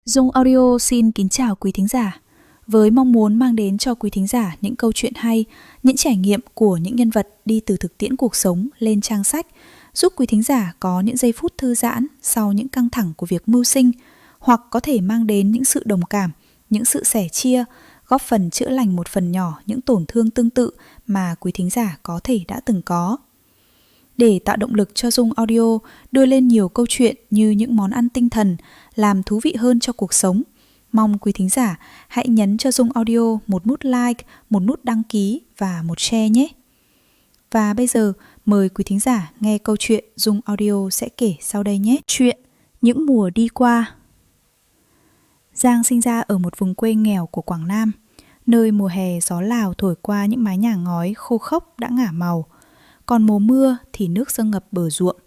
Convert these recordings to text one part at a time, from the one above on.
Dung Audio xin kính chào quý thính giả. Với mong muốn mang đến cho quý thính giả những câu chuyện hay, những trải nghiệm của những nhân vật đi từ thực tiễn cuộc sống lên trang sách, giúp quý thính giả có những giây phút thư giãn sau những căng thẳng của việc mưu sinh, hoặc có thể mang đến những sự đồng cảm, những sự sẻ chia, góp phần chữa lành một phần nhỏ những tổn thương tương tự mà quý thính giả có thể đã từng có. Để tạo động lực cho Dung Audio đưa lên nhiều câu chuyện như những món ăn tinh thần, làm thú vị hơn cho cuộc sống, mong quý thính giả hãy nhấn cho Dung Audio một nút like, một nút đăng ký và một share nhé. Và bây giờ mời quý thính giả nghe câu chuyện Dung Audio sẽ kể sau đây nhé. Chuyện Những mùa đi qua. Giang sinh ra ở một vùng quê nghèo của Quảng Nam, nơi mùa hè gió Lào thổi qua những mái nhà ngói khô khốc đã ngả màu, còn mùa mưa thì nước dâng ngập bờ ruộng.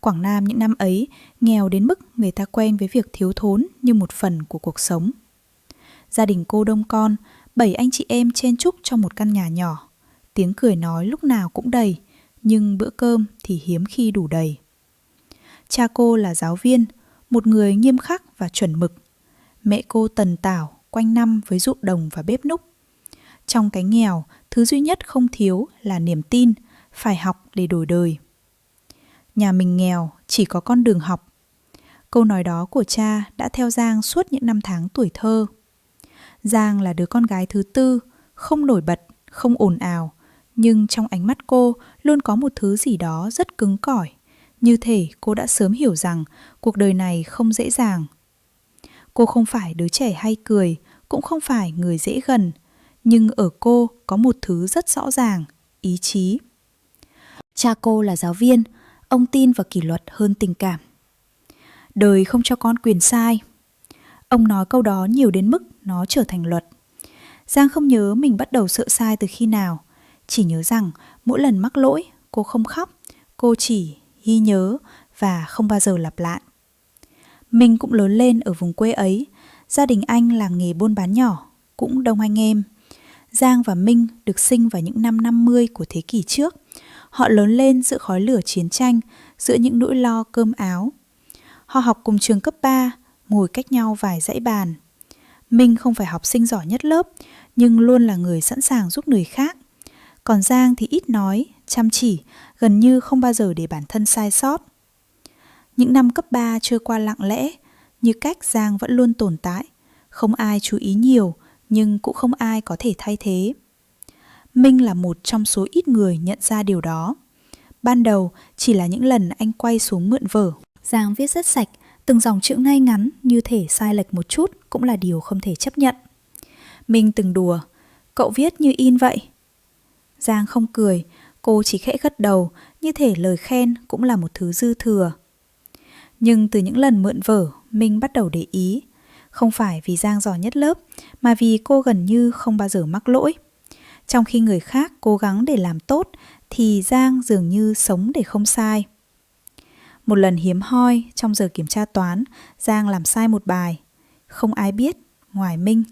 Quảng Nam những năm ấy nghèo đến mức người ta quen với việc thiếu thốn như một phần của cuộc sống. Gia đình cô đông con, 7 anh chị em chen chúc trong một căn nhà nhỏ. Tiếng cười nói lúc nào cũng đầy, nhưng bữa cơm thì hiếm khi đủ đầy. Cha cô là giáo viên, một người nghiêm khắc và chuẩn mực. Mẹ cô tần tảo, quanh năm với ruộng đồng và bếp núc. Trong cái nghèo, thứ duy nhất không thiếu là niềm tin, phải học để đổi đời. Nhà mình nghèo, chỉ có con đường học. Câu nói đó của cha đã theo Giang suốt những năm tháng tuổi thơ. Giang là đứa con gái thứ tư, không nổi bật, không ồn ào, nhưng trong ánh mắt cô luôn có một thứ gì đó rất cứng cỏi, như thể cô đã sớm hiểu rằng cuộc đời này không dễ dàng. Cô không phải đứa trẻ hay cười, cũng không phải người dễ gần, nhưng ở cô có một thứ rất rõ ràng, ý chí. Cha cô là giáo viên, ông tin vào kỷ luật hơn tình cảm. Đời không cho con quyền sai. Ông nói câu đó nhiều đến mức nó trở thành luật. Giang không nhớ mình bắt đầu sợ sai từ khi nào, chỉ nhớ rằng mỗi lần mắc lỗi cô không khóc, cô chỉ ghi nhớ và không bao giờ lặp lại. Mình cũng lớn lên ở vùng quê ấy, gia đình anh làm nghề buôn bán nhỏ, cũng đông anh em. Giang và Minh được sinh vào những năm 50 của thế kỷ trước. Họ lớn lên giữa khói lửa chiến tranh, giữa những nỗi lo cơm áo. Họ học cùng trường cấp 3, ngồi cách nhau vài dãy bàn. Minh không phải học sinh giỏi nhất lớp, nhưng luôn là người sẵn sàng giúp người khác. Còn Giang thì ít nói, chăm chỉ, gần như không bao giờ để bản thân sai sót. Những năm cấp 3 trôi qua lặng lẽ, như cách Giang vẫn luôn tồn tại. Không ai chú ý nhiều, nhưng cũng không ai có thể thay thế. Minh là một trong số ít người nhận ra điều đó. Ban đầu chỉ là những lần anh quay xuống mượn vở. Giang viết rất sạch, từng dòng chữ ngay ngắn, như thể sai lệch một chút cũng là điều không thể chấp nhận. Minh từng đùa, cậu viết như in vậy. Giang không cười, cô chỉ khẽ gật đầu, như thể lời khen cũng là một thứ dư thừa. Nhưng từ những lần mượn vở, Minh bắt đầu để ý. Không phải vì Giang giỏi nhất lớp, mà vì cô gần như không bao giờ mắc lỗi. Trong khi người khác cố gắng để làm tốt, thì Giang dường như sống để không sai. Một lần hiếm hoi, trong giờ kiểm tra toán, Giang làm sai một bài. Không ai biết, ngoài Minh.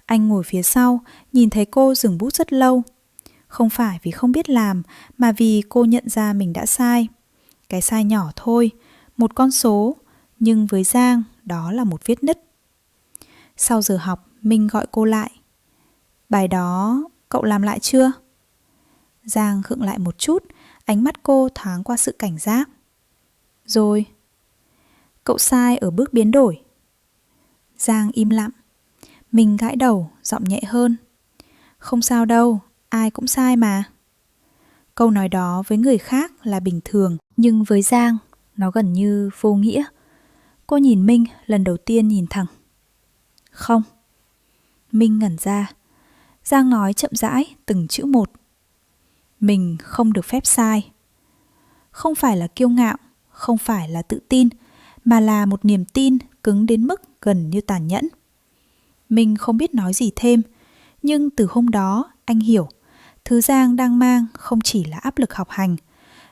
Anh ngồi phía sau, nhìn thấy cô dừng bút rất lâu. Không phải vì không biết làm, mà vì cô nhận ra mình đã sai. Cái sai nhỏ thôi, một con số, nhưng với Giang, đó là một vết nứt. Sau giờ học, Minh gọi cô lại. Bài đó, cậu làm lại chưa? Giang khựng lại một chút, ánh mắt cô thoáng qua sự cảnh giác. Rồi. Cậu sai ở bước biến đổi. Giang im lặng. Mình gãi đầu, giọng nhẹ hơn. Không sao đâu, ai cũng sai mà. Câu nói đó với người khác là bình thường, nhưng với Giang, nó gần như vô nghĩa. Cô nhìn Minh lần đầu tiên nhìn thẳng. Không. Minh ngẩn ra. Giang nói chậm rãi từng chữ một. Mình không được phép sai. Không phải là kiêu ngạo, không phải là tự tin, mà là một niềm tin cứng đến mức gần như tàn nhẫn. Mình không biết nói gì thêm, nhưng từ hôm đó anh hiểu, thứ Giang đang mang không chỉ là áp lực học hành,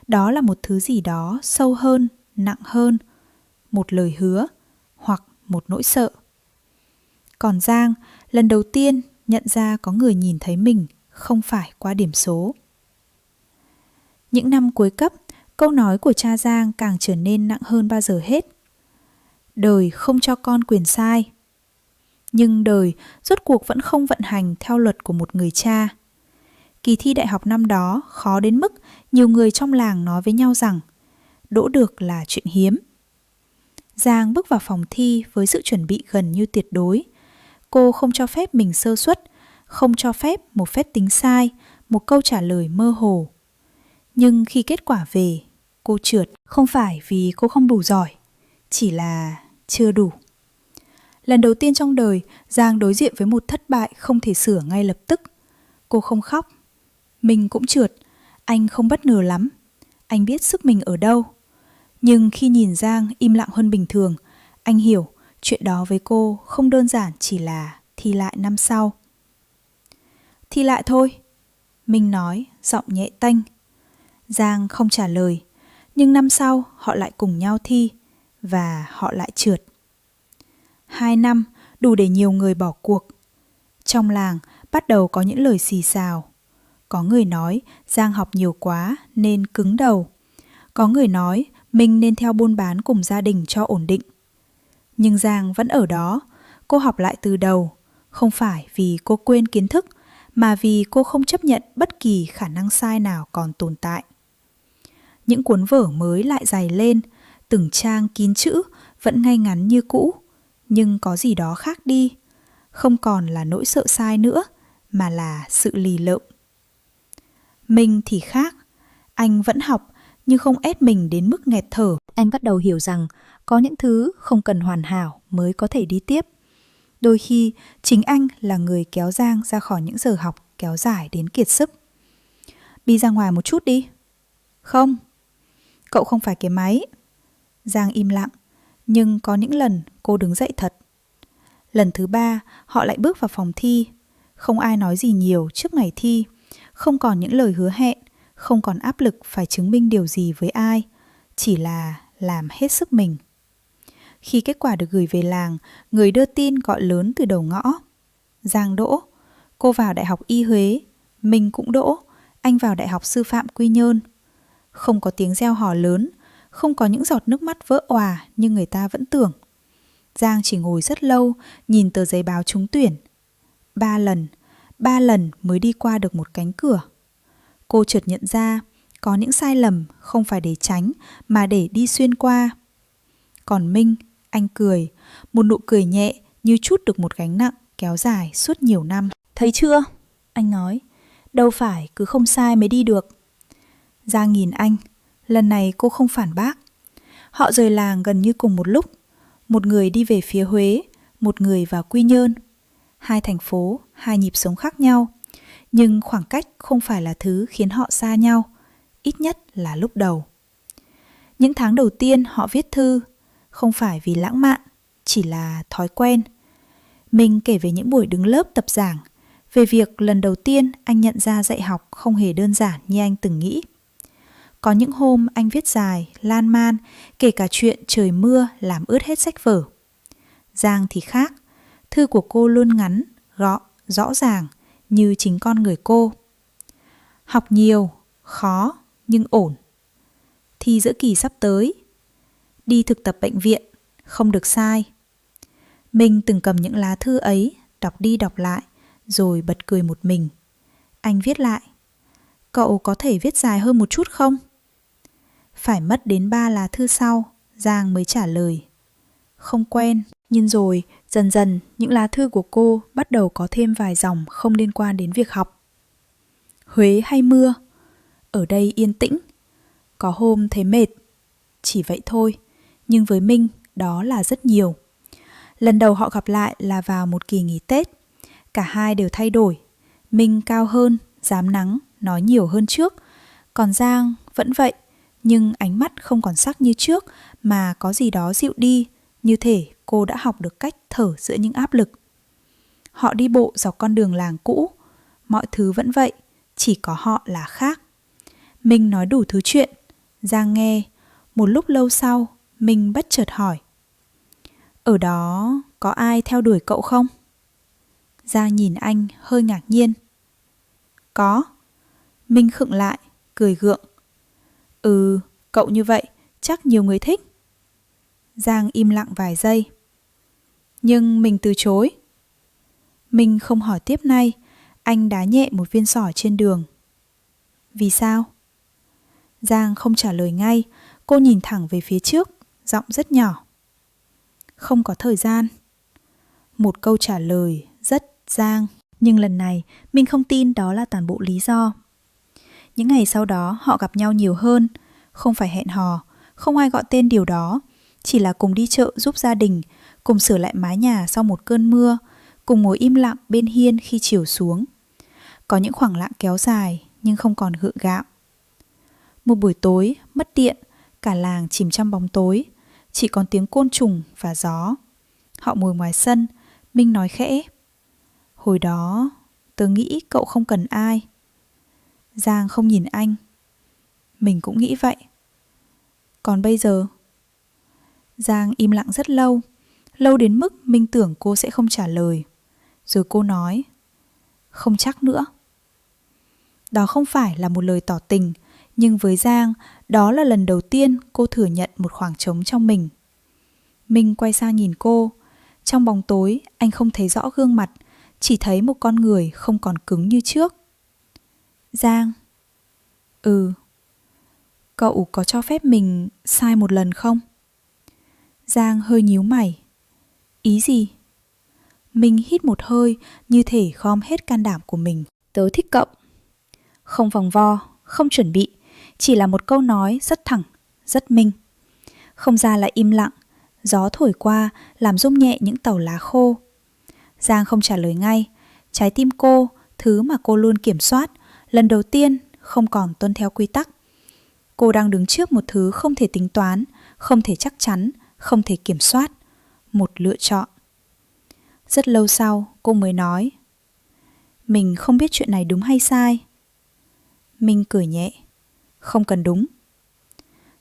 đó là một thứ gì đó sâu hơn, nặng hơn, một lời hứa hoặc một nỗi sợ. Còn Giang, lần đầu tiên nhận ra có người nhìn thấy mình không phải qua điểm số. Những năm cuối cấp, câu nói của cha Giang càng trở nên nặng hơn bao giờ hết. đời không cho con quyền sai. Nhưng đời rốt cuộc vẫn không vận hành theo luật của một người cha. Kỳ thi đại học năm đó khó đến mức nhiều người trong làng nói với nhau rằng đỗ được là chuyện hiếm. Giang bước vào phòng thi với sự chuẩn bị gần như tuyệt đối. Cô không cho phép mình sơ suất, không cho phép một phép tính sai, một câu trả lời mơ hồ. Nhưng khi kết quả về, cô trượt không phải vì cô không đủ giỏi, chỉ là chưa đủ. Lần đầu tiên trong đời, Giang đối diện với một thất bại không thể sửa ngay lập tức. Cô không khóc. Mình cũng trượt, anh không bất ngờ lắm. Anh biết sức mình ở đâu. Nhưng khi nhìn Giang im lặng hơn bình thường, anh hiểu chuyện đó với cô không đơn giản chỉ là thi lại năm sau. Thi lại thôi, Minh nói, giọng nhẹ tênh. Giang không trả lời, nhưng năm sau họ lại cùng nhau thi và họ lại trượt. 2 năm đủ để nhiều người bỏ cuộc. Trong làng bắt đầu có những lời xì xào. Có người nói Giang học nhiều quá nên cứng đầu. Có người nói Minh nên theo buôn bán cùng gia đình cho ổn định. Nhưng Giang vẫn ở đó, cô học lại từ đầu, không phải vì cô quên kiến thức, mà vì cô không chấp nhận bất kỳ khả năng sai nào còn tồn tại. Những cuốn vở mới lại dày lên, từng trang kín chữ vẫn ngay ngắn như cũ, nhưng có gì đó khác đi. Không còn là nỗi sợ sai nữa, mà là sự lì lợm. Minh thì khác, anh vẫn học nhưng không ép mình đến mức nghẹt thở. Anh bắt đầu hiểu rằng có những thứ không cần hoàn hảo mới có thể đi tiếp. Đôi khi chính anh là người kéo Giang ra khỏi những giờ học kéo dài đến kiệt sức. Đi ra ngoài một chút đi. Không, cậu không phải cái máy. Giang im lặng, nhưng có những lần cô đứng dậy thật. Lần thứ 3, họ lại bước vào phòng thi. Không ai nói gì nhiều trước ngày thi. Không còn những lời hứa hẹn, không còn áp lực phải chứng minh điều gì với ai. Chỉ là làm hết sức mình. Khi kết quả được gửi về làng, người đưa tin gọi lớn từ đầu ngõ. Giang đỗ, cô vào Đại học Y Huế, Minh cũng đỗ, anh vào Đại học Sư phạm Quy Nhơn. Không có tiếng reo hò lớn, không có những giọt nước mắt vỡ òa như người ta vẫn tưởng. Giang chỉ ngồi rất lâu, nhìn tờ giấy báo trúng tuyển. 3 lần mới đi qua được một cánh cửa. Cô chợt nhận ra, có những sai lầm không phải để tránh mà để đi xuyên qua. Còn Minh, anh cười, một nụ cười nhẹ như trút được một gánh nặng kéo dài suốt nhiều năm. Thấy chưa? Anh nói, đâu phải cứ không sai mới đi được. Giang nhìn anh, lần này cô không phản bác. Họ rời làng gần như cùng một lúc. Một người đi về phía Huế, một người vào Quy Nhơn. 2 thành phố, 2 nhịp sống khác nhau. Nhưng khoảng cách không phải là thứ khiến họ xa nhau, ít nhất là lúc đầu. Những tháng đầu tiên họ viết thư, không phải vì lãng mạn, chỉ là thói quen. Mình kể về những buổi đứng lớp tập giảng, về việc lần đầu tiên anh nhận ra dạy học không hề đơn giản như anh từng nghĩ. Có những hôm anh viết dài, lan man, kể cả chuyện trời mưa làm ướt hết sách vở. Giang thì khác, thư của cô luôn ngắn, gọn, rõ ràng, như chính con người cô. Học nhiều, khó, nhưng ổn. Thi giữa kỳ sắp tới. Đi thực tập bệnh viện, không được sai. Mình từng cầm những lá thư ấy, đọc đi đọc lại, rồi bật cười một mình. Anh viết lại, cậu có thể viết dài hơn một chút không? Phải mất đến 3 lá thư sau, Giang mới trả lời. Không quen, nhưng rồi dần dần những lá thư của cô bắt đầu có thêm vài dòng không liên quan đến việc học. Huế hay mưa? Ở đây yên tĩnh. Có hôm thấy mệt. Chỉ vậy thôi, nhưng với Minh đó là rất nhiều. Lần đầu họ gặp lại là vào một kỳ nghỉ Tết. Cả hai đều thay đổi. Minh cao hơn, dám nắng, nói nhiều hơn trước. Còn Giang vẫn vậy, nhưng ánh mắt không còn sắc như trước mà có gì đó dịu đi, như thể cô đã học được cách thở giữa những áp lực. Họ đi bộ dọc con đường làng cũ. Mọi thứ vẫn vậy, chỉ có họ là khác. Minh nói đủ thứ chuyện. Giang nghe. Một lúc lâu sau, Minh bất chợt hỏi. Ở đó có ai theo đuổi cậu không? Giang nhìn anh hơi ngạc nhiên. Có. Minh khựng lại, cười gượng. Cậu như vậy, chắc nhiều người thích. Giang im lặng vài giây. Nhưng mình từ chối. Minh không hỏi tiếp nay. Anh đá nhẹ một viên sỏi trên đường. Vì sao? Giang không trả lời ngay. Cô nhìn thẳng về phía trước, giọng rất nhỏ. Không có thời gian. Một câu trả lời rất Giang. Nhưng lần này Minh không tin đó là toàn bộ lý do. Những ngày sau đó họ gặp nhau nhiều hơn. Không phải hẹn hò, không ai gọi tên điều đó. Chỉ là cùng đi chợ giúp gia đình, cùng sửa lại mái nhà sau một cơn mưa, cùng ngồi im lặng bên hiên khi chiều xuống. Có những khoảng lặng kéo dài nhưng không còn gượng gạo. Một buổi tối mất điện, cả làng chìm trong bóng tối, chỉ còn tiếng côn trùng và gió. Họ ngồi ngoài sân, Minh nói khẽ. Hồi đó tớ nghĩ cậu không cần ai. Giang không nhìn anh. Mình cũng nghĩ vậy. Còn bây giờ? Giang im lặng rất lâu, lâu đến mức Minh tưởng cô sẽ không trả lời. Rồi cô nói, không chắc nữa. Đó không phải là một lời tỏ tình, nhưng với Giang, đó là lần đầu tiên cô thừa nhận một khoảng trống trong mình. Minh quay sang nhìn cô. Trong bóng tối, anh không thấy rõ gương mặt, chỉ thấy một con người không còn cứng như trước. Giang. Cậu có cho phép mình sai một lần không? Giang hơi nhíu mày. Ý gì? Minh hít một hơi, như thể gom hết can đảm của mình. Tớ thích cậu. Không vòng vo, không chuẩn bị, chỉ là một câu nói rất thẳng, rất minh. Không gian lại im lặng, gió thổi qua làm rung nhẹ những tàu lá khô. Giang không trả lời ngay. Trái tim cô, thứ mà cô luôn kiểm soát, lần đầu tiên không còn tuân theo quy tắc. Cô đang đứng trước một thứ không thể tính toán, không thể chắc chắn, không thể kiểm soát. Một lựa chọn. Rất lâu sau, cô mới nói. Mình không biết chuyện này đúng hay sai. Minh cười nhẹ. Không cần đúng.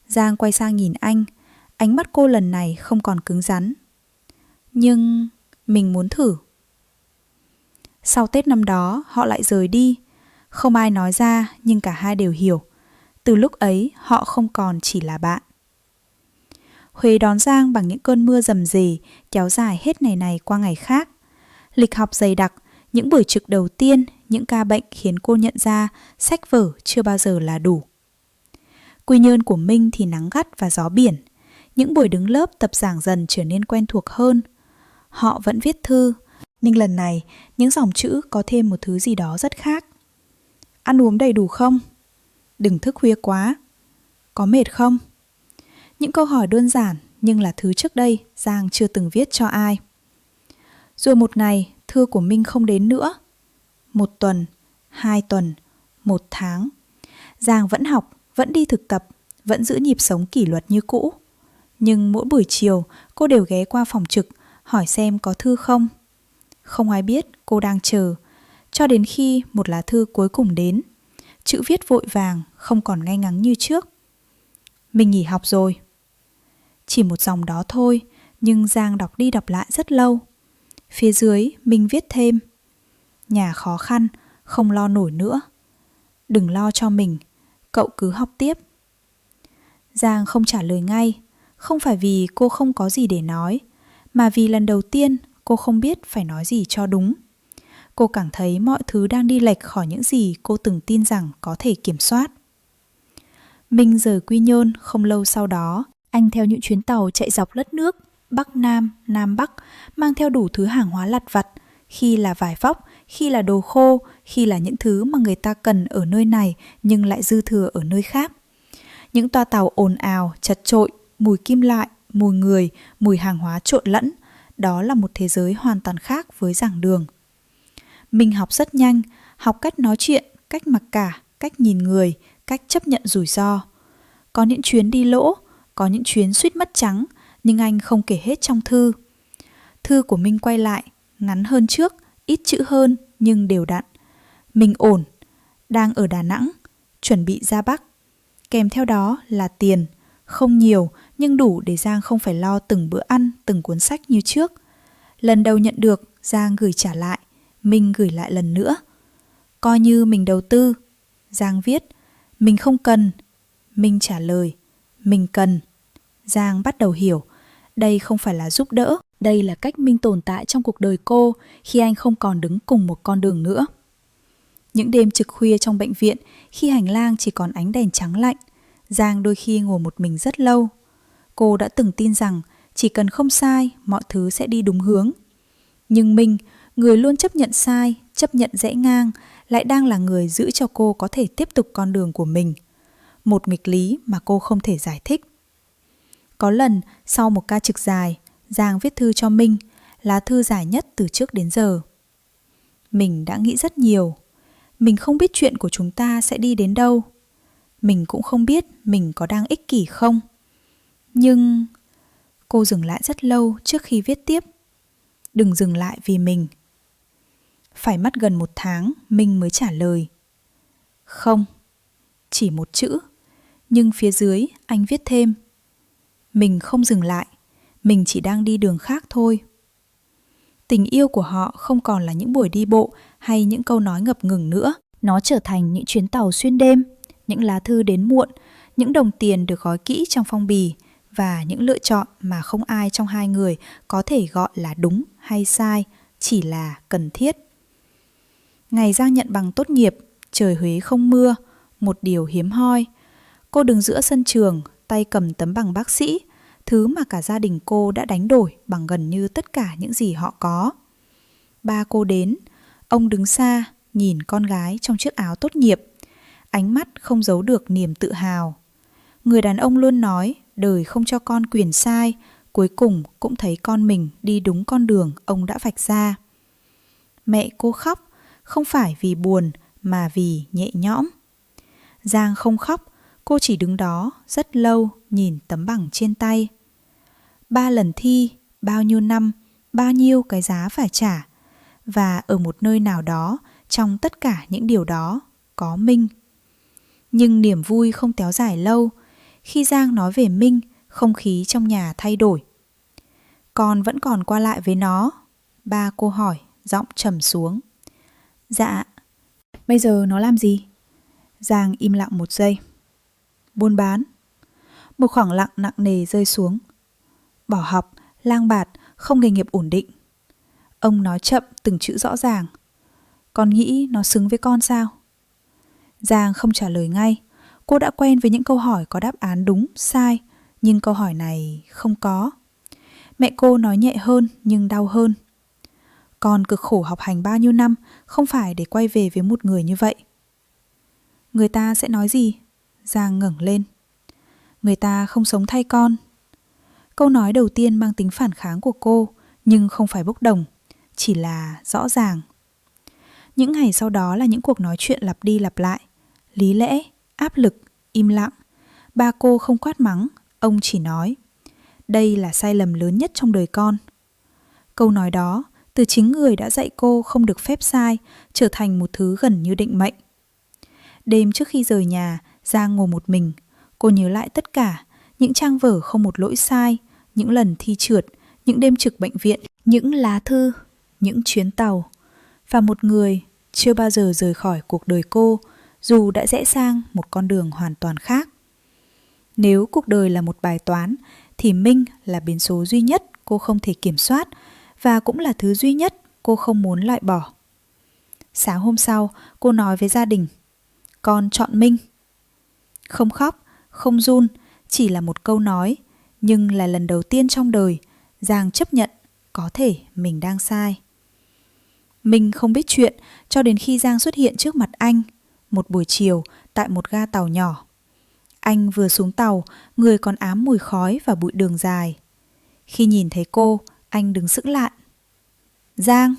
Giang quay sang nhìn anh. Ánh mắt cô lần này không còn cứng rắn. Nhưng mình muốn thử. Sau Tết năm đó, họ lại rời đi. Không ai nói ra, nhưng cả hai đều hiểu. Từ lúc ấy, họ không còn chỉ là bạn. Huế đón Giang bằng những cơn mưa rầm rì, kéo dài hết ngày này qua ngày khác. Lịch học dày đặc, những buổi trực đầu tiên, những ca bệnh khiến cô nhận ra sách vở chưa bao giờ là đủ. Quy Nhơn của Minh thì nắng gắt và gió biển. Những buổi đứng lớp tập giảng dần trở nên quen thuộc hơn. Họ vẫn viết thư, nhưng lần này những dòng chữ có thêm một thứ gì đó rất khác. Ăn uống đầy đủ không? Đừng thức khuya quá. Có mệt không? Những câu hỏi đơn giản nhưng là thứ trước đây Giang chưa từng viết cho ai. Rồi một ngày, thư của Minh không đến nữa. 1 tuần, 2 tuần, 1 tháng. Giang vẫn học, vẫn đi thực tập, vẫn giữ nhịp sống kỷ luật như cũ. Nhưng mỗi buổi chiều, cô đều ghé qua phòng trực, hỏi xem có thư không. Không ai biết cô đang chờ, cho đến khi một lá thư cuối cùng đến. Chữ viết vội vàng, không còn ngay ngắn như trước. Mình nghỉ học rồi. Chỉ một dòng đó thôi, nhưng Giang đọc đi đọc lại rất lâu. Phía dưới mình viết thêm. Nhà khó khăn, không lo nổi nữa. Đừng lo cho mình, cậu cứ học tiếp. Giang không trả lời ngay, không phải vì cô không có gì để nói, mà vì lần đầu tiên cô không biết phải nói gì cho đúng. Cô cảm thấy mọi thứ đang đi lệch khỏi những gì cô từng tin rằng có thể kiểm soát. Minh rời Quy Nhơn không lâu sau đó. Anh theo những chuyến tàu chạy dọc đất nước, Bắc Nam, Nam Bắc, mang theo đủ thứ hàng hóa lặt vặt, khi là vải vóc, khi là đồ khô, khi là những thứ mà người ta cần ở nơi này nhưng lại dư thừa ở nơi khác. Những toa tàu ồn ào, chật chội, mùi kim loại, mùi người, mùi hàng hóa trộn lẫn. Đó là một thế giới hoàn toàn khác với giảng đường. Mình học rất nhanh, học cách nói chuyện, cách mặc cả, cách nhìn người, cách chấp nhận rủi ro. Có những chuyến đi lỗ, có những chuyến suýt mất trắng, nhưng anh không kể hết trong thư. Thư của Minh quay lại, ngắn hơn trước, ít chữ hơn nhưng đều đặn. Mình ổn, đang ở Đà Nẵng, chuẩn bị ra Bắc. Kèm theo đó là tiền, không nhiều nhưng đủ để Giang không phải lo từng bữa ăn, từng cuốn sách như trước. Lần đầu nhận được, Giang gửi trả lại, Minh gửi lại lần nữa. Coi như mình đầu tư. Giang viết, mình không cần. Minh trả lời, mình cần. Giang bắt đầu hiểu, Đây không phải là giúp đỡ, đây là cách Minh tồn tại trong cuộc đời cô khi anh không còn đứng cùng một con đường nữa. Những đêm trực khuya trong bệnh viện, khi hành lang chỉ còn ánh đèn trắng lạnh, Giang đôi khi ngồi một mình rất lâu. Cô đã từng tin rằng chỉ cần không sai, mọi thứ sẽ đi đúng hướng. Nhưng Minh, người luôn chấp nhận sai, chấp nhận rẽ ngang, lại đang là người giữ cho cô có thể tiếp tục con đường của mình. Một nghịch lý mà cô không thể giải thích. Có lần, sau một ca trực dài, Giang viết thư cho Minh, lá thư dài nhất từ trước đến giờ. Mình đã nghĩ rất nhiều. Mình không biết chuyện của chúng ta sẽ đi đến đâu. Mình cũng không biết mình có đang ích kỷ không. Nhưng... Cô dừng lại rất lâu trước khi viết tiếp. Đừng dừng lại vì mình. Phải mất gần 1 tháng, Minh mới trả lời. Không. Chỉ một chữ. Nhưng phía dưới anh viết thêm. Mình không dừng lại. Mình chỉ đang đi đường khác thôi. Tình yêu của họ không còn là những buổi đi bộ hay những câu nói ngập ngừng nữa. Nó trở thành những chuyến tàu xuyên đêm, những lá thư đến muộn, những đồng tiền được gói kỹ trong phong bì và những lựa chọn mà không ai trong hai người có thể gọi là đúng hay sai, chỉ là cần thiết. Ngày Giang nhận bằng tốt nghiệp, trời Huế không mưa, một điều hiếm hoi. Cô đứng giữa sân trường, tay cầm tấm bằng bác sĩ, thứ mà cả gia đình cô đã đánh đổi bằng gần như tất cả những gì họ có. Ba cô đến, ông đứng xa, nhìn con gái trong chiếc áo tốt nghiệp, ánh mắt không giấu được niềm tự hào. Người đàn ông luôn nói đời không cho con quyền sai, cuối cùng cũng thấy con mình đi đúng con đường ông đã vạch ra. Mẹ cô khóc, không phải vì buồn mà vì nhẹ nhõm. Giang không khóc, cô chỉ đứng đó rất lâu nhìn tấm bằng trên tay. 3 lần thi, bao nhiêu năm, bao nhiêu cái giá phải trả. Và ở một nơi nào đó, trong tất cả những điều đó, có Minh. Nhưng niềm vui không kéo dài lâu. Khi Giang nói về Minh, không khí trong nhà thay đổi. Con vẫn còn qua lại với nó? Ba cô hỏi, giọng trầm xuống. Dạ. Bây giờ nó làm gì? Giang im lặng một giây. Buôn bán. Một khoảng lặng nặng nề rơi xuống. Bỏ học, lang bạt, không nghề nghiệp ổn định. Ông nói chậm từng chữ rõ ràng. Con nghĩ nó xứng với con sao? Giang không trả lời ngay. Cô đã quen với những câu hỏi có đáp án đúng, sai. Nhưng câu hỏi này không có. Mẹ cô nói nhẹ hơn nhưng đau hơn. Con cực khổ học hành bao nhiêu năm, không phải để quay về với một người như vậy. Người ta sẽ nói gì? Giang ngẩng lên. Người ta không sống thay con. Câu nói đầu tiên mang tính phản kháng của cô, nhưng không phải bốc đồng, chỉ là rõ ràng. Những ngày sau đó là những cuộc nói chuyện lặp đi lặp lại. Lý lẽ, áp lực, im lặng. Ba cô không quát mắng, ông chỉ nói. Đây là sai lầm lớn nhất trong đời con. Câu nói đó, từ chính người đã dạy cô không được phép sai, trở thành một thứ gần như định mệnh. Đêm trước khi rời nhà, Giang ngồi một mình. Cô nhớ lại tất cả, những trang vở không một lỗi sai, những lần thi trượt, những đêm trực bệnh viện, những lá thư, những chuyến tàu. Và một người chưa bao giờ rời khỏi cuộc đời cô, dù đã rẽ sang một con đường hoàn toàn khác. Nếu cuộc đời là một bài toán, thì Minh là biến số duy nhất cô không thể kiểm soát, và cũng là thứ duy nhất cô không muốn loại bỏ. Sáng hôm sau, cô nói với gia đình, con chọn Minh. Không khóc, không run, chỉ là một câu nói, nhưng là lần đầu tiên trong đời, Giang chấp nhận có thể mình đang sai. Minh không biết chuyện cho đến khi Giang xuất hiện trước mặt anh, một buổi chiều tại một ga tàu nhỏ. Anh vừa xuống tàu, người còn ám mùi khói và bụi đường dài. Khi nhìn thấy cô, anh đứng sững lại. Giang.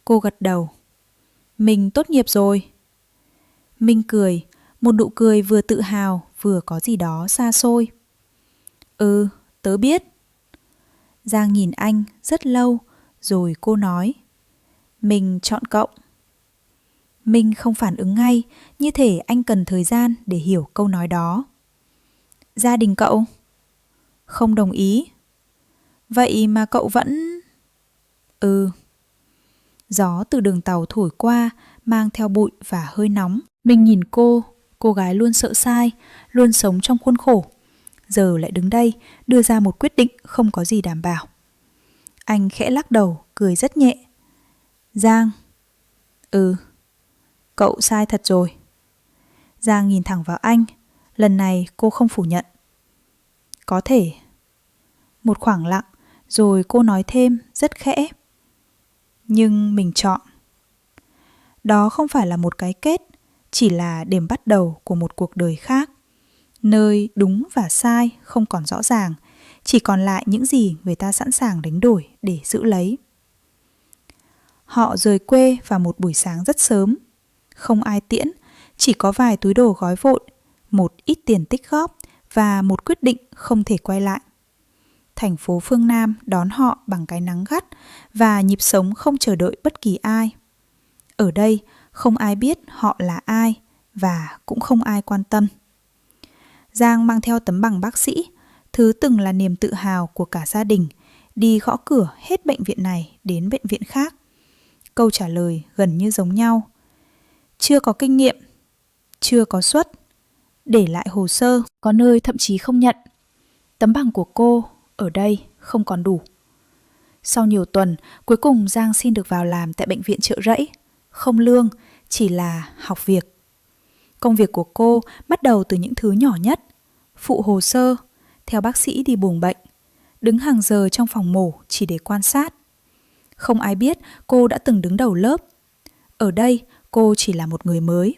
Cô gật đầu. Mình tốt nghiệp rồi. Minh cười, một nụ cười vừa tự hào vừa có gì đó xa xôi. Ừ, tớ biết. Giang nhìn anh rất lâu, rồi cô nói. Mình chọn cậu. Minh không phản ứng ngay, như thể anh cần thời gian để hiểu câu nói đó. Gia đình cậu? Không đồng ý. Vậy mà cậu vẫn... Ừ. Gió từ đường tàu thổi qua, mang theo bụi và hơi nóng. Mình nhìn cô gái luôn sợ sai, luôn sống trong khuôn khổ. giờ lại đứng đây đưa ra một quyết định không có gì đảm bảo. Anh khẽ lắc đầu, cười rất nhẹ. Giang. Cậu sai thật rồi. Giang nhìn thẳng vào anh. Lần này cô không phủ nhận. Có thể. Một khoảng lặng, rồi cô nói thêm rất khẽ. Nhưng mình chọn. Đó không phải là một cái kết, chỉ là điểm bắt đầu của một cuộc đời khác, nơi đúng và sai không còn rõ ràng, chỉ còn lại những gì người ta sẵn sàng đánh đổi để giữ lấy. Họ rời quê vào một buổi sáng rất sớm. Không ai tiễn, chỉ có vài túi đồ gói vội, một ít tiền tích góp và một quyết định không thể quay lại. Thành phố phương Nam đón họ bằng cái nắng gắt và nhịp sống không chờ đợi bất kỳ ai. Ở đây không ai biết họ là ai và cũng không ai quan tâm. Giang mang theo tấm bằng bác sĩ, thứ từng là niềm tự hào của cả gia đình, đi gõ cửa hết bệnh viện này đến bệnh viện khác. Câu trả lời gần như giống nhau. Chưa có kinh nghiệm, chưa có suất, để lại hồ sơ, có nơi thậm chí không nhận. Tấm bằng của cô ở đây không còn đủ. Sau nhiều tuần, cuối cùng Giang xin được vào làm tại bệnh viện Chợ Rẫy. Không lương, chỉ là học việc. Công việc của cô bắt đầu từ những thứ nhỏ nhất. Phụ hồ sơ, theo bác sĩ đi buồng bệnh, đứng hàng giờ trong phòng mổ chỉ để quan sát. Không ai biết cô đã từng đứng đầu lớp. Ở đây cô chỉ là một người mới.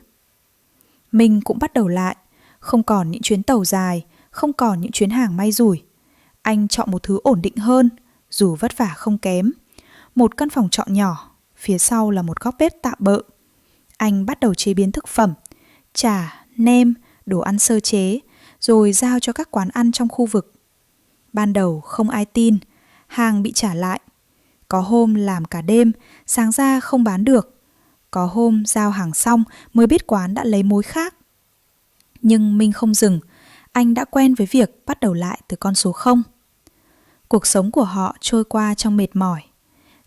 Mình cũng bắt đầu lại, không còn những chuyến tàu dài, không còn những chuyến hàng may rủi. Anh chọn một thứ ổn định hơn, dù vất vả không kém. Một căn phòng trọ nhỏ, phía sau là một góc bếp tạm bợ. Anh bắt đầu chế biến thực phẩm, chả, nem, đồ ăn sơ chế, rồi giao cho các quán ăn trong khu vực. Ban đầu không ai tin, hàng bị trả lại. Có hôm làm cả đêm, sáng ra không bán được. Có hôm giao hàng xong mới biết quán đã lấy mối khác. Nhưng Minh không dừng, anh đã quen với việc bắt đầu lại từ con số 0. Cuộc sống của họ trôi qua trong mệt mỏi.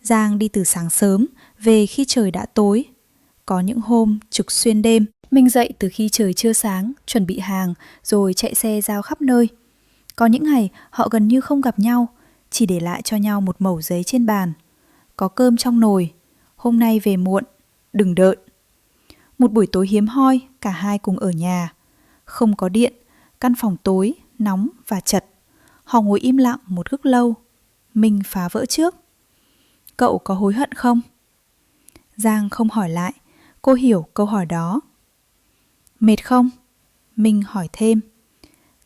Giang đi từ sáng sớm, về khi trời đã tối. Có những hôm trực xuyên đêm, Minh dậy từ khi trời chưa sáng, chuẩn bị hàng, rồi chạy xe giao khắp nơi. Có những ngày họ gần như không gặp nhau, chỉ để lại cho nhau một mẩu giấy trên bàn. Có cơm trong nồi, hôm nay về muộn, đừng đợi. Một buổi tối hiếm hoi, cả hai cùng ở nhà. Không có điện, căn phòng tối, nóng và chật. Họ ngồi im lặng một lúc lâu. Minh phá vỡ trước. Cậu có hối hận không? Giang không hỏi lại, cô hiểu câu hỏi đó. Mệt không? Minh hỏi thêm.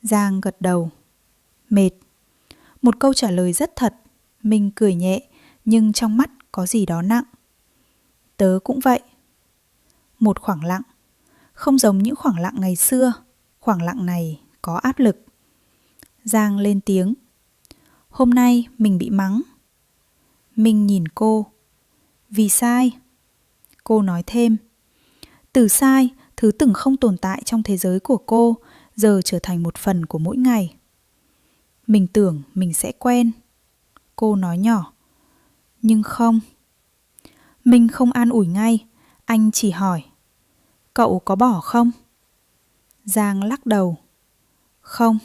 Giang gật đầu. Mệt. Một câu trả lời rất thật. Minh cười nhẹ, nhưng trong mắt có gì đó nặng. Tớ cũng vậy. Một khoảng lặng. Không giống những khoảng lặng ngày xưa. Khoảng lặng này có áp lực. Giang lên tiếng. Hôm nay mình bị mắng. Minh nhìn cô. Vì sai? Cô nói thêm. Từ sai, thứ từng không tồn tại trong thế giới của cô, giờ trở thành một phần của mỗi ngày. Mình tưởng mình sẽ quen. Cô nói nhỏ. Nhưng không. Mình không an ủi ngay, anh chỉ hỏi. Cậu có bỏ không? Giang lắc đầu. Không.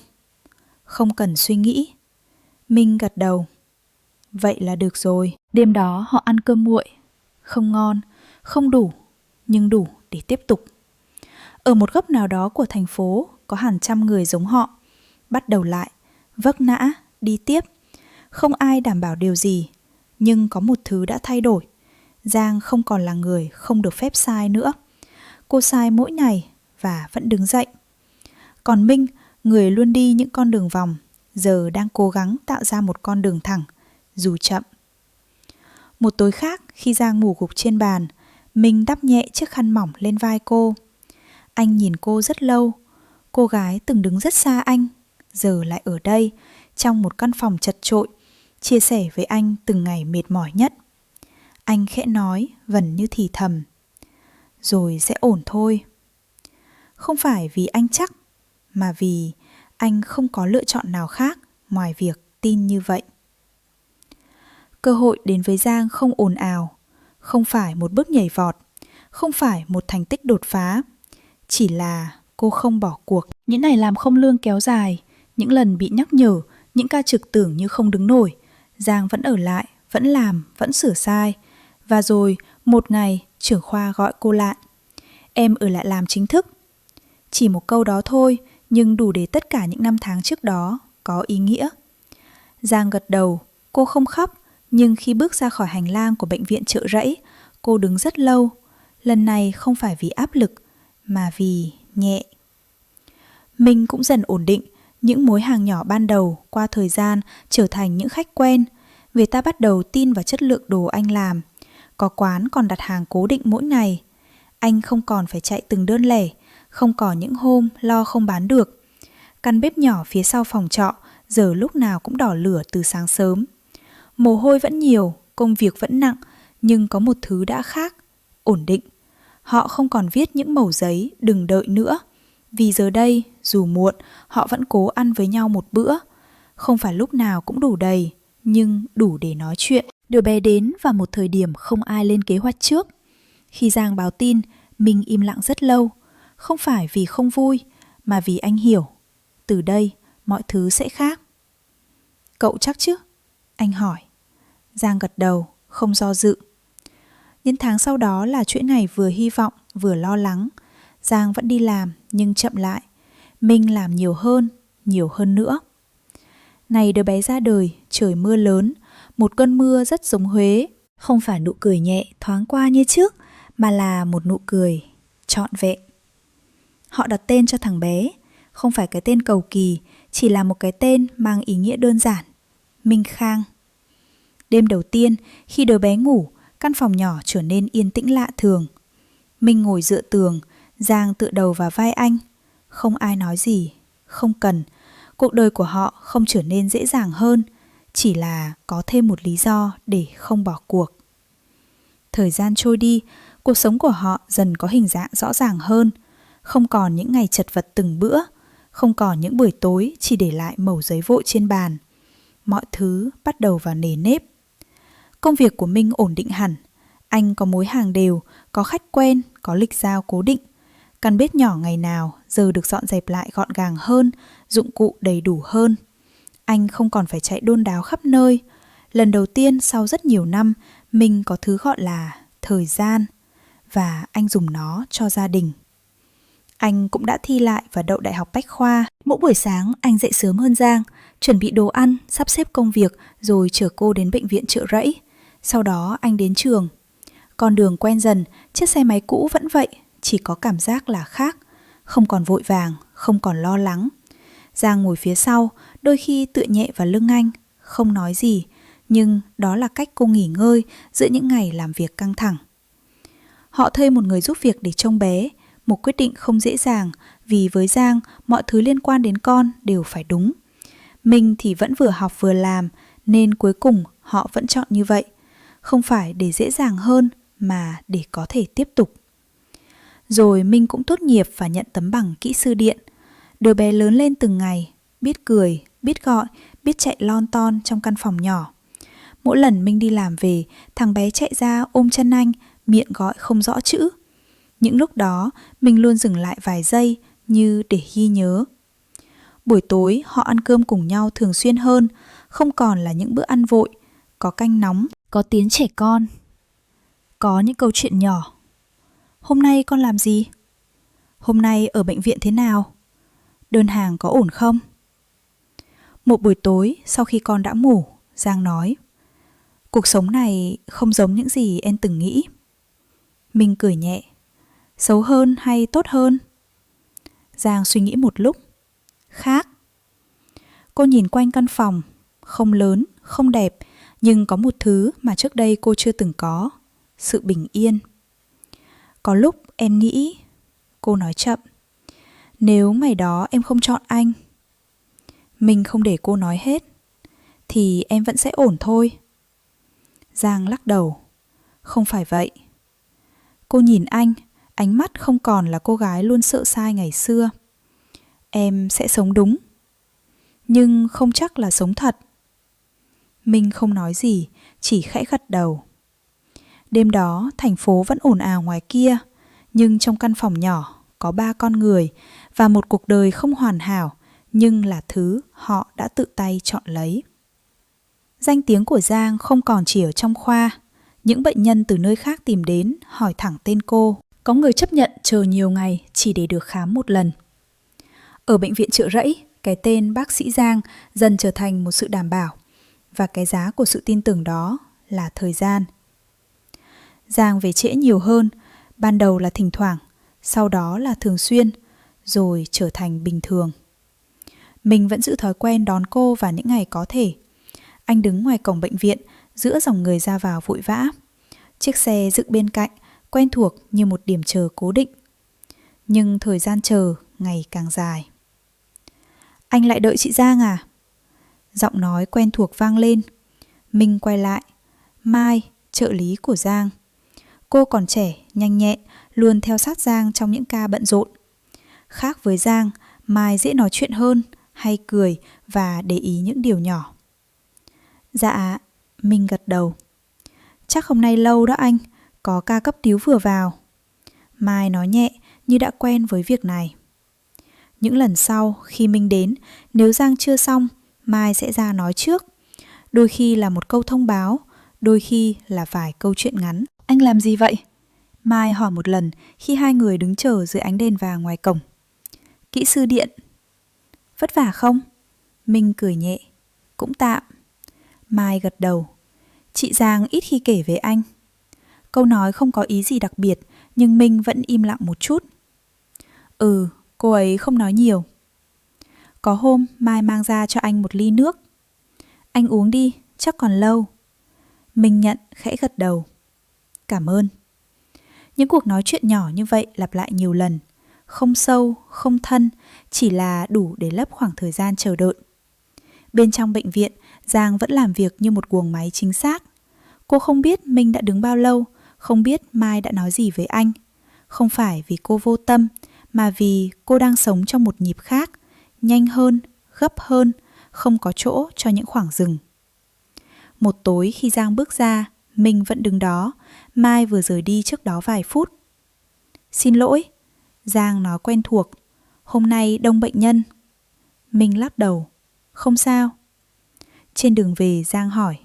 Không cần suy nghĩ. Minh gật đầu. Vậy là được rồi. Đêm đó họ ăn cơm nguội. Không ngon, không đủ, nhưng đủ để tiếp tục. Ở một góc nào đó của thành phố có hàng trăm người giống họ. Bắt đầu lại, vấp ngã, đi tiếp. Không ai đảm bảo điều gì, nhưng có một thứ đã thay đổi. Giang không còn là người không được phép sai nữa. Cô sai mỗi ngày và vẫn đứng dậy. Còn Minh, người luôn đi những con đường vòng, giờ đang cố gắng tạo ra một con đường thẳng, dù chậm. Một tối khác, khi Giang ngủ gục trên bàn, Minh đắp nhẹ chiếc khăn mỏng lên vai cô. Anh nhìn cô rất lâu. Cô gái từng đứng rất xa anh, giờ lại ở đây, trong một căn phòng chật chội, chia sẻ với anh từng ngày mệt mỏi nhất. Anh khẽ nói, vần như thì thầm. Rồi sẽ ổn thôi. Không phải vì anh chắc, mà vì anh không có lựa chọn nào khác ngoài việc tin như vậy. Cơ hội đến với Giang không ồn ào, không phải một bước nhảy vọt, không phải một thành tích đột phá. Chỉ là cô không bỏ cuộc. Những ngày làm không lương kéo dài, Những lần bị nhắc nhở, những ca trực tưởng như không đứng nổi, Giang vẫn ở lại, vẫn làm, vẫn sửa sai. Và rồi, một ngày, trưởng khoa gọi cô lại. Em ở lại làm chính thức. Chỉ một câu đó thôi, nhưng đủ để tất cả những năm tháng trước đó có ý nghĩa. Giang gật đầu, cô không khóc, nhưng khi bước ra khỏi hành lang của bệnh viện Chợ Rẫy, cô đứng rất lâu. Lần này không phải vì áp lực, mà vì nhẹ. Mình cũng dần ổn định, những mối hàng nhỏ ban đầu qua thời gian trở thành những khách quen. Người ta bắt đầu tin vào chất lượng đồ anh làm. Có quán còn đặt hàng cố định mỗi ngày. Anh không còn phải chạy từng đơn lẻ, không còn những hôm lo không bán được. Căn bếp nhỏ phía sau phòng trọ giờ lúc nào cũng đỏ lửa từ sáng sớm. Mồ hôi vẫn nhiều, công việc vẫn nặng, nhưng có một thứ đã khác, ổn định. Họ không còn viết những mẩu giấy đừng đợi nữa. Vì giờ đây, dù muộn, họ vẫn cố ăn với nhau một bữa. Không phải lúc nào cũng đủ đầy, nhưng đủ để nói chuyện. Đứa bé đến vào một thời điểm không ai lên kế hoạch trước. Khi Giang báo tin, mình im lặng rất lâu. Không phải vì không vui, mà vì anh hiểu. Từ đây, mọi thứ sẽ khác. Cậu chắc chứ? Anh hỏi. Giang gật đầu, không do dự. Những tháng sau đó là chuỗi ngày vừa hy vọng, vừa lo lắng. Giang vẫn đi làm, nhưng chậm lại. Minh làm nhiều hơn nữa. Ngày đứa bé ra đời, trời mưa lớn. Một cơn mưa rất giống Huế. Không phải nụ cười nhẹ, thoáng qua như trước, mà là một nụ cười trọn vẹn. Họ đặt tên cho thằng bé. Không phải cái tên cầu kỳ, chỉ là một cái tên mang ý nghĩa đơn giản. Minh Khang. Đêm đầu tiên, khi đứa bé ngủ, căn phòng nhỏ trở nên yên tĩnh lạ thường. Minh ngồi dựa tường, Giang tựa đầu vào vai anh. Không ai nói gì, không cần. Cuộc đời của họ không trở nên dễ dàng hơn, chỉ là có thêm một lý do để không bỏ cuộc. Thời gian trôi đi, cuộc sống của họ dần có hình dạng rõ ràng hơn. Không còn những ngày chật vật từng bữa, không còn những buổi tối chỉ để lại mẩu giấy vội trên bàn. Mọi thứ bắt đầu vào nề nếp. Công việc của Minh ổn định hẳn. Anh có mối hàng đều, có khách quen, có lịch giao cố định. Căn bếp nhỏ ngày nào giờ được dọn dẹp lại gọn gàng hơn, dụng cụ đầy đủ hơn. Anh không còn phải chạy đôn đáo khắp nơi. Lần đầu tiên sau rất nhiều năm, mình có thứ gọi là thời gian. Và anh dùng nó cho gia đình. Anh cũng đã thi lại và đậu đại học Bách Khoa. Mỗi buổi sáng anh dậy sớm hơn Giang, chuẩn bị đồ ăn, sắp xếp công việc rồi chở cô đến bệnh viện Chợ Rẫy. Sau đó anh đến trường. Con đường quen dần, chiếc xe máy cũ vẫn vậy, chỉ có cảm giác là khác. Không còn vội vàng, không còn lo lắng. Giang ngồi phía sau, đôi khi tựa nhẹ vào lưng anh, không nói gì. Nhưng đó là cách cô nghỉ ngơi giữa những ngày làm việc căng thẳng. Họ thuê một người giúp việc để trông bé. Một quyết định không dễ dàng vì với Giang mọi thứ liên quan đến con đều phải đúng. Mình thì vẫn vừa học vừa làm nên cuối cùng họ vẫn chọn như vậy. Không phải để dễ dàng hơn mà để có thể tiếp tục. Rồi Minh cũng tốt nghiệp và nhận tấm bằng kỹ sư điện. Đứa bé lớn lên từng ngày, biết cười, biết gọi, biết chạy lon ton trong căn phòng nhỏ. Mỗi lần Minh đi làm về, thằng bé chạy ra ôm chân anh, miệng gọi không rõ chữ. Những lúc đó, mình luôn dừng lại vài giây như để ghi nhớ. Buổi tối, họ ăn cơm cùng nhau thường xuyên hơn, không còn là những bữa ăn vội, có canh nóng, có tiếng trẻ con, có những câu chuyện nhỏ. Hôm nay con làm gì? Hôm nay ở bệnh viện thế nào? Đơn hàng có ổn không? Một buổi tối, sau khi con đã ngủ, Giang nói, cuộc sống này không giống những gì em từng nghĩ. Mình cười nhẹ. Xấu hơn hay tốt hơn? Giang suy nghĩ một lúc. Khác. Cô nhìn quanh căn phòng. Không lớn, không đẹp, nhưng có một thứ mà trước đây cô chưa từng có. Sự bình yên. Có lúc em nghĩ, cô nói chậm, nếu ngày đó em không chọn anh. Mình không để cô nói hết. Thì em vẫn sẽ ổn thôi. Giang lắc đầu. Không phải vậy. Cô nhìn anh, ánh mắt không còn là cô gái luôn sợ sai ngày xưa. Em sẽ sống đúng, nhưng không chắc là sống thật. Minh không nói gì, chỉ khẽ gật đầu. Đêm đó thành phố vẫn ồn ào ngoài kia, nhưng trong căn phòng nhỏ có 3 con người và một cuộc đời không hoàn hảo, nhưng là thứ họ đã tự tay chọn lấy. Danh tiếng của Giang không còn chỉ ở trong khoa. Những bệnh nhân từ nơi khác tìm đến hỏi thẳng tên cô. Có người chấp nhận chờ nhiều ngày chỉ để được khám một lần. Ở bệnh viện Chợ Rẫy, cái tên bác sĩ Giang dần trở thành một sự đảm bảo, và cái giá của sự tin tưởng đó là thời gian. Giang về trễ nhiều hơn, ban đầu là thỉnh thoảng, sau đó là thường xuyên, rồi trở thành bình thường. Mình vẫn giữ thói quen đón cô vào những ngày có thể. Anh đứng ngoài cổng bệnh viện, giữa dòng người ra vào vội vã. Chiếc xe dựng bên cạnh, quen thuộc như một điểm chờ cố định. Nhưng thời gian chờ ngày càng dài. Anh lại đợi chị Giang à? Giọng nói quen thuộc vang lên. Mình quay lại. Mai, trợ lý của Giang. Cô còn trẻ, nhanh nhẹn, luôn theo sát Giang trong những ca bận rộn. Khác với Giang, Mai dễ nói chuyện hơn, hay cười và để ý những điều nhỏ. Dạ, mình gật đầu. Chắc hôm nay lâu đó anh, có ca cấp cứu vừa vào. Mai nói nhẹ như đã quen với việc này. Những lần sau khi Minh đến, nếu Giang chưa xong, Mai sẽ ra nói trước. Đôi khi là một câu thông báo, đôi khi là vài câu chuyện ngắn. Anh làm gì vậy? Mai hỏi một lần khi hai người đứng chờ dưới ánh đèn vàng ngoài cổng. Kỹ sư điện. Vất vả không? Minh cười nhẹ. Cũng tạm. Mai gật đầu. Chị Giang ít khi kể về anh. Câu nói không có ý gì đặc biệt, nhưng Minh vẫn im lặng một chút. Cô ấy không nói nhiều. Có hôm Mai mang ra cho anh một ly nước. Anh uống đi, chắc còn lâu. Minh nhận, khẽ gật đầu. Cảm ơn. Những cuộc nói chuyện nhỏ như vậy lặp lại nhiều lần. Không sâu, không thân, chỉ là đủ để lấp khoảng thời gian chờ đợi. Bên trong bệnh viện, Giang vẫn làm việc như một guồng máy chính xác. Cô không biết Minh đã đứng bao lâu, không biết Mai đã nói gì với anh. Không phải vì cô vô tâm, mà vì cô đang sống trong một nhịp khác, nhanh hơn, gấp hơn, không có chỗ cho những khoảng dừng. Một tối khi Giang bước ra, Minh vẫn đứng đó, Mai vừa rời đi trước đó vài phút. Xin lỗi, Giang nói quen thuộc, hôm nay đông bệnh nhân. Minh lắc đầu, không sao. Trên đường về Giang hỏi,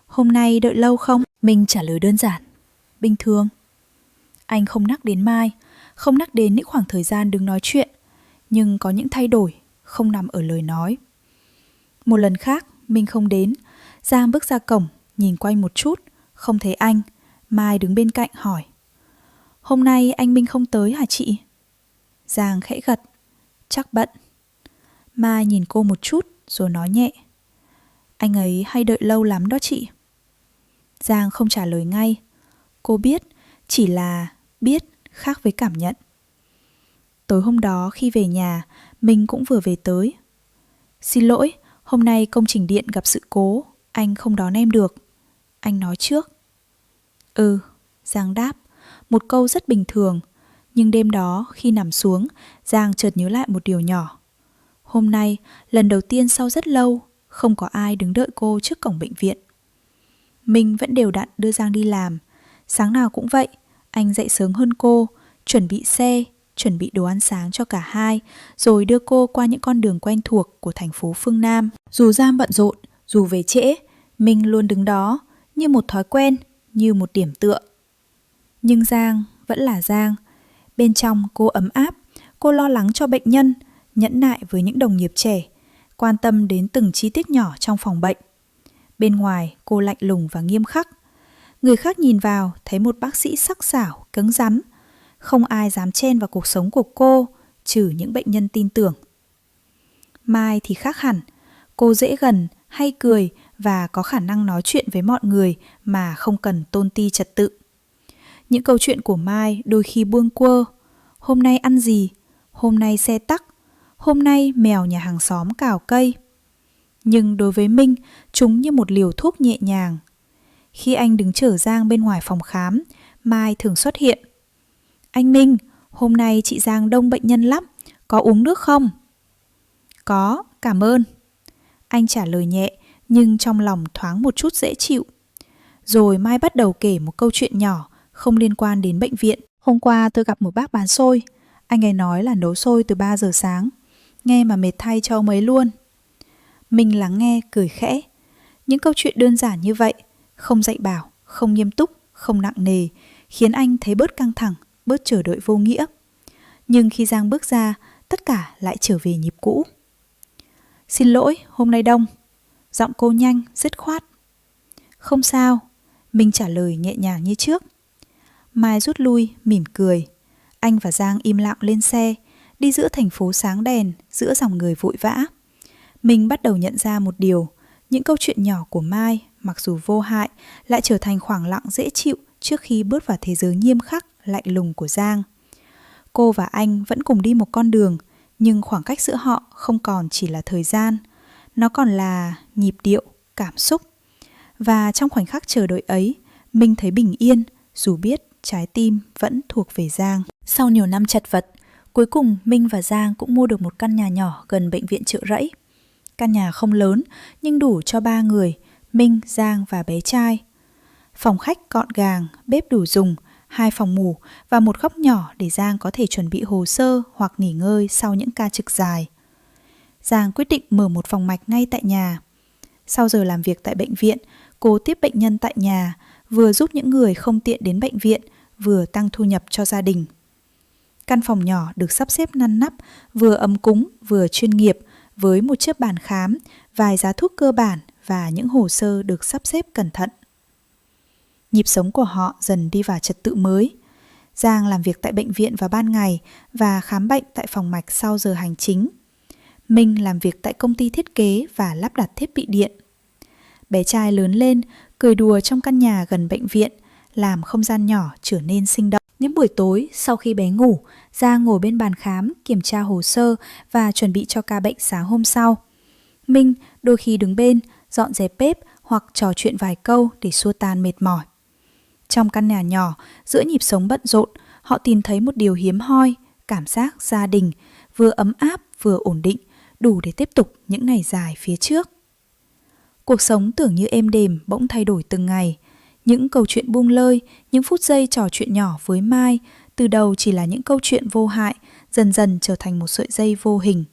hôm nay đợi lâu không? Minh trả lời đơn giản, bình thường. Anh không nhắc đến Mai, không nhắc đến những khoảng thời gian đứng nói chuyện, nhưng có những thay đổi không nằm ở lời nói. Một lần khác, Minh không đến. Giang bước ra cổng, nhìn quanh một chút, không thấy anh. Mai đứng bên cạnh hỏi, hôm nay anh Minh không tới hả chị? Giang khẽ gật, chắc bận. Mai nhìn cô một chút rồi nói nhẹ, anh ấy hay đợi lâu lắm đó chị. Giang không trả lời ngay. Cô biết, chỉ là biết khác với cảm nhận. Tối hôm đó khi về nhà, mình cũng vừa về tới. Xin lỗi, hôm nay công trình điện gặp sự cố, anh không đón em được. Anh nói trước. Giang đáp, một câu rất bình thường. Nhưng đêm đó khi nằm xuống, Giang chợt nhớ lại một điều nhỏ. Hôm nay, lần đầu tiên sau rất lâu, không có ai đứng đợi cô trước cổng bệnh viện. Mình vẫn đều đặn đưa Giang đi làm. Sáng nào cũng vậy, anh dậy sớm hơn cô, chuẩn bị xe, chuẩn bị đồ ăn sáng cho cả hai, rồi đưa cô qua những con đường quen thuộc của thành phố phương Nam. Dù Giang bận rộn, dù về trễ, mình luôn đứng đó, như một thói quen, như một điểm tựa. Nhưng Giang vẫn là Giang. Bên trong cô ấm áp, cô lo lắng cho bệnh nhân, nhẫn nại với những đồng nghiệp trẻ, quan tâm đến từng chi tiết nhỏ trong phòng bệnh. Bên ngoài cô lạnh lùng và nghiêm khắc. Người khác nhìn vào thấy một bác sĩ sắc sảo, cứng rắn. Không ai dám chen vào cuộc sống của cô, trừ những bệnh nhân tin tưởng. Mai thì khác hẳn. Cô dễ gần, hay cười và có khả năng nói chuyện với mọi người mà không cần tôn ti trật tự. Những câu chuyện của Mai đôi khi buông quơ. Hôm nay ăn gì? Hôm nay xe tắc. Hôm nay mèo nhà hàng xóm cào cây. Nhưng đối với Minh, chúng như một liều thuốc nhẹ nhàng. Khi anh đứng chở Giang bên ngoài phòng khám, Mai thường xuất hiện. Anh Minh, hôm nay chị Giang đông bệnh nhân lắm, có uống nước không? Có, cảm ơn. Anh trả lời nhẹ, nhưng trong lòng thoáng một chút dễ chịu. Rồi Mai bắt đầu kể một câu chuyện nhỏ, không liên quan đến bệnh viện. Hôm qua tôi gặp một bác bán xôi. Anh ấy nói là nấu xôi từ 3 giờ sáng. nghe mà mệt thay cho ông ấy luôn. Minh lắng nghe cười khẽ. Những câu chuyện đơn giản như vậy, không dạy bảo, không nghiêm túc, không nặng nề, khiến anh thấy bớt căng thẳng, bớt chờ đợi vô nghĩa. Nhưng khi Giang bước ra, tất cả lại trở về nhịp cũ. Xin lỗi, hôm nay đông. Giọng cô nhanh, dứt khoát. Không sao, Minh trả lời nhẹ nhàng như trước. Mai rút lui, mỉm cười. Anh và Giang im lặng lên xe, đi giữa thành phố sáng đèn, giữa dòng người vội vã. Minh bắt đầu nhận ra một điều, những câu chuyện nhỏ của Mai, mặc dù vô hại, lại trở thành khoảng lặng dễ chịu trước khi bước vào thế giới nghiêm khắc, lạnh lùng của Giang. Cô và anh vẫn cùng đi một con đường, nhưng khoảng cách giữa họ không còn chỉ là thời gian. Nó còn là nhịp điệu, cảm xúc. Và trong khoảnh khắc chờ đợi ấy, Minh thấy bình yên, dù biết trái tim vẫn thuộc về Giang. Sau nhiều năm chật vật, cuối cùng Minh và Giang cũng mua được một căn nhà nhỏ gần bệnh viện Chợ Rẫy. Căn nhà không lớn, nhưng đủ cho 3 người, Minh, Giang và bé trai. Phòng khách gọn gàng, bếp đủ dùng, 2 phòng ngủ và một góc nhỏ để Giang có thể chuẩn bị hồ sơ hoặc nghỉ ngơi sau những ca trực dài. Giang quyết định mở một phòng mạch ngay tại nhà. Sau giờ làm việc tại bệnh viện, cô tiếp bệnh nhân tại nhà, vừa giúp những người không tiện đến bệnh viện, vừa tăng thu nhập cho gia đình. Căn phòng nhỏ được sắp xếp ngăn nắp, vừa ấm cúng, vừa chuyên nghiệp, với một chiếc bàn khám, vài giá thuốc cơ bản và những hồ sơ được sắp xếp cẩn thận. Nhịp sống của họ dần đi vào trật tự mới. Giang làm việc tại bệnh viện vào ban ngày và khám bệnh tại phòng mạch sau giờ hành chính. Minh làm việc tại công ty thiết kế và lắp đặt thiết bị điện. Bé trai lớn lên, cười đùa trong căn nhà gần bệnh viện, làm không gian nhỏ trở nên sinh động. Những buổi tối, sau khi bé ngủ, Giang ngồi bên bàn khám, kiểm tra hồ sơ và chuẩn bị cho ca bệnh sáng hôm sau. Minh đôi khi đứng bên, dọn dẹp bếp hoặc trò chuyện vài câu để xua tan mệt mỏi. Trong căn nhà nhỏ, giữa nhịp sống bận rộn, họ tìm thấy một điều hiếm hoi, cảm giác gia đình, vừa ấm áp vừa ổn định, đủ để tiếp tục những ngày dài phía trước. Cuộc sống tưởng như êm đềm bỗng thay đổi từng ngày. Những câu chuyện buông lơi, những phút giây trò chuyện nhỏ với Mai, từ đầu chỉ là những câu chuyện vô hại, dần dần trở thành một sợi dây vô hình.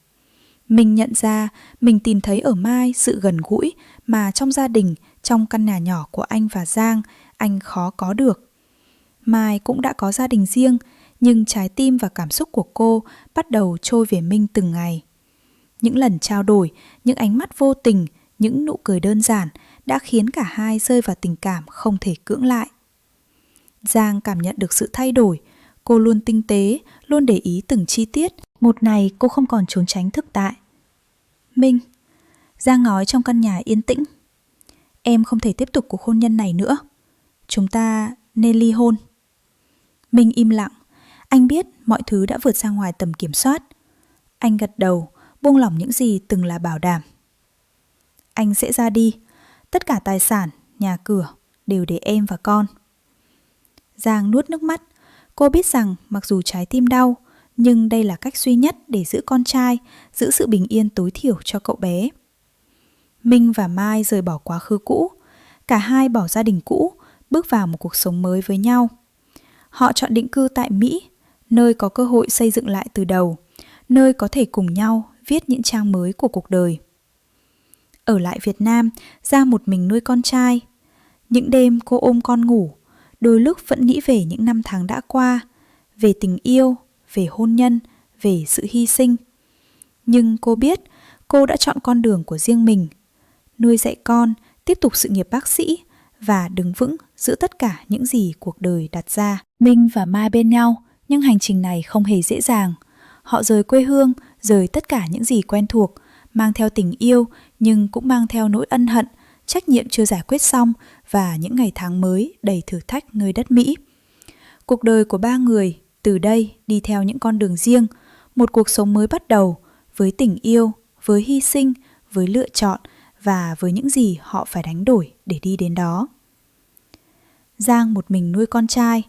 Mình nhận ra mình tìm thấy ở Mai sự gần gũi mà trong gia đình, trong căn nhà nhỏ của anh và Giang, anh khó có được. Mai cũng đã có gia đình riêng, nhưng trái tim và cảm xúc của cô bắt đầu trôi về Minh từng ngày. Những lần trao đổi, những ánh mắt vô tình, những nụ cười đơn giản đã khiến cả hai rơi vào tình cảm không thể cưỡng lại. Giang cảm nhận được sự thay đổi, cô luôn tinh tế, luôn để ý từng chi tiết. Một ngày cô không còn trốn tránh thực tại. Minh, Giang nói trong căn nhà yên tĩnh. Em không thể tiếp tục cuộc hôn nhân này nữa. Chúng ta nên ly hôn. Minh im lặng. Anh biết mọi thứ đã vượt ra ngoài tầm kiểm soát. Anh gật đầu, buông lỏng những gì từng là bảo đảm. Anh sẽ ra đi. Tất cả tài sản, nhà cửa đều để em và con. Giang nuốt nước mắt. Cô biết rằng mặc dù trái tim đau, nhưng đây là cách duy nhất để giữ con trai, giữ sự bình yên tối thiểu cho cậu bé. Minh và Mai rời bỏ quá khứ cũ. Cả hai bỏ gia đình cũ, bước vào một cuộc sống mới với nhau. Họ chọn định cư tại Mỹ, nơi có cơ hội xây dựng lại từ đầu, nơi có thể cùng nhau viết những trang mới của cuộc đời. Ở lại Việt Nam, Giang một mình nuôi con trai. Những đêm cô ôm con ngủ, đôi lúc vẫn nghĩ về những năm tháng đã qua, về tình yêu, về hôn nhân, về sự hy sinh. Nhưng cô biết cô đã chọn con đường của riêng mình, nuôi dạy con, tiếp tục sự nghiệp bác sĩ và đứng vững giữa tất cả những gì cuộc đời đặt ra. Minh và Mai bên nhau, nhưng hành trình này không hề dễ dàng. Họ rời quê hương, rời tất cả những gì quen thuộc, mang theo tình yêu nhưng cũng mang theo nỗi ân hận, trách nhiệm chưa giải quyết xong và những ngày tháng mới đầy thử thách nơi đất Mỹ. Cuộc đời của ba người từ đây đi theo những con đường riêng, một cuộc sống mới bắt đầu với tình yêu, với hy sinh, với lựa chọn và với những gì họ phải đánh đổi để đi đến đó. Giang một mình nuôi con trai.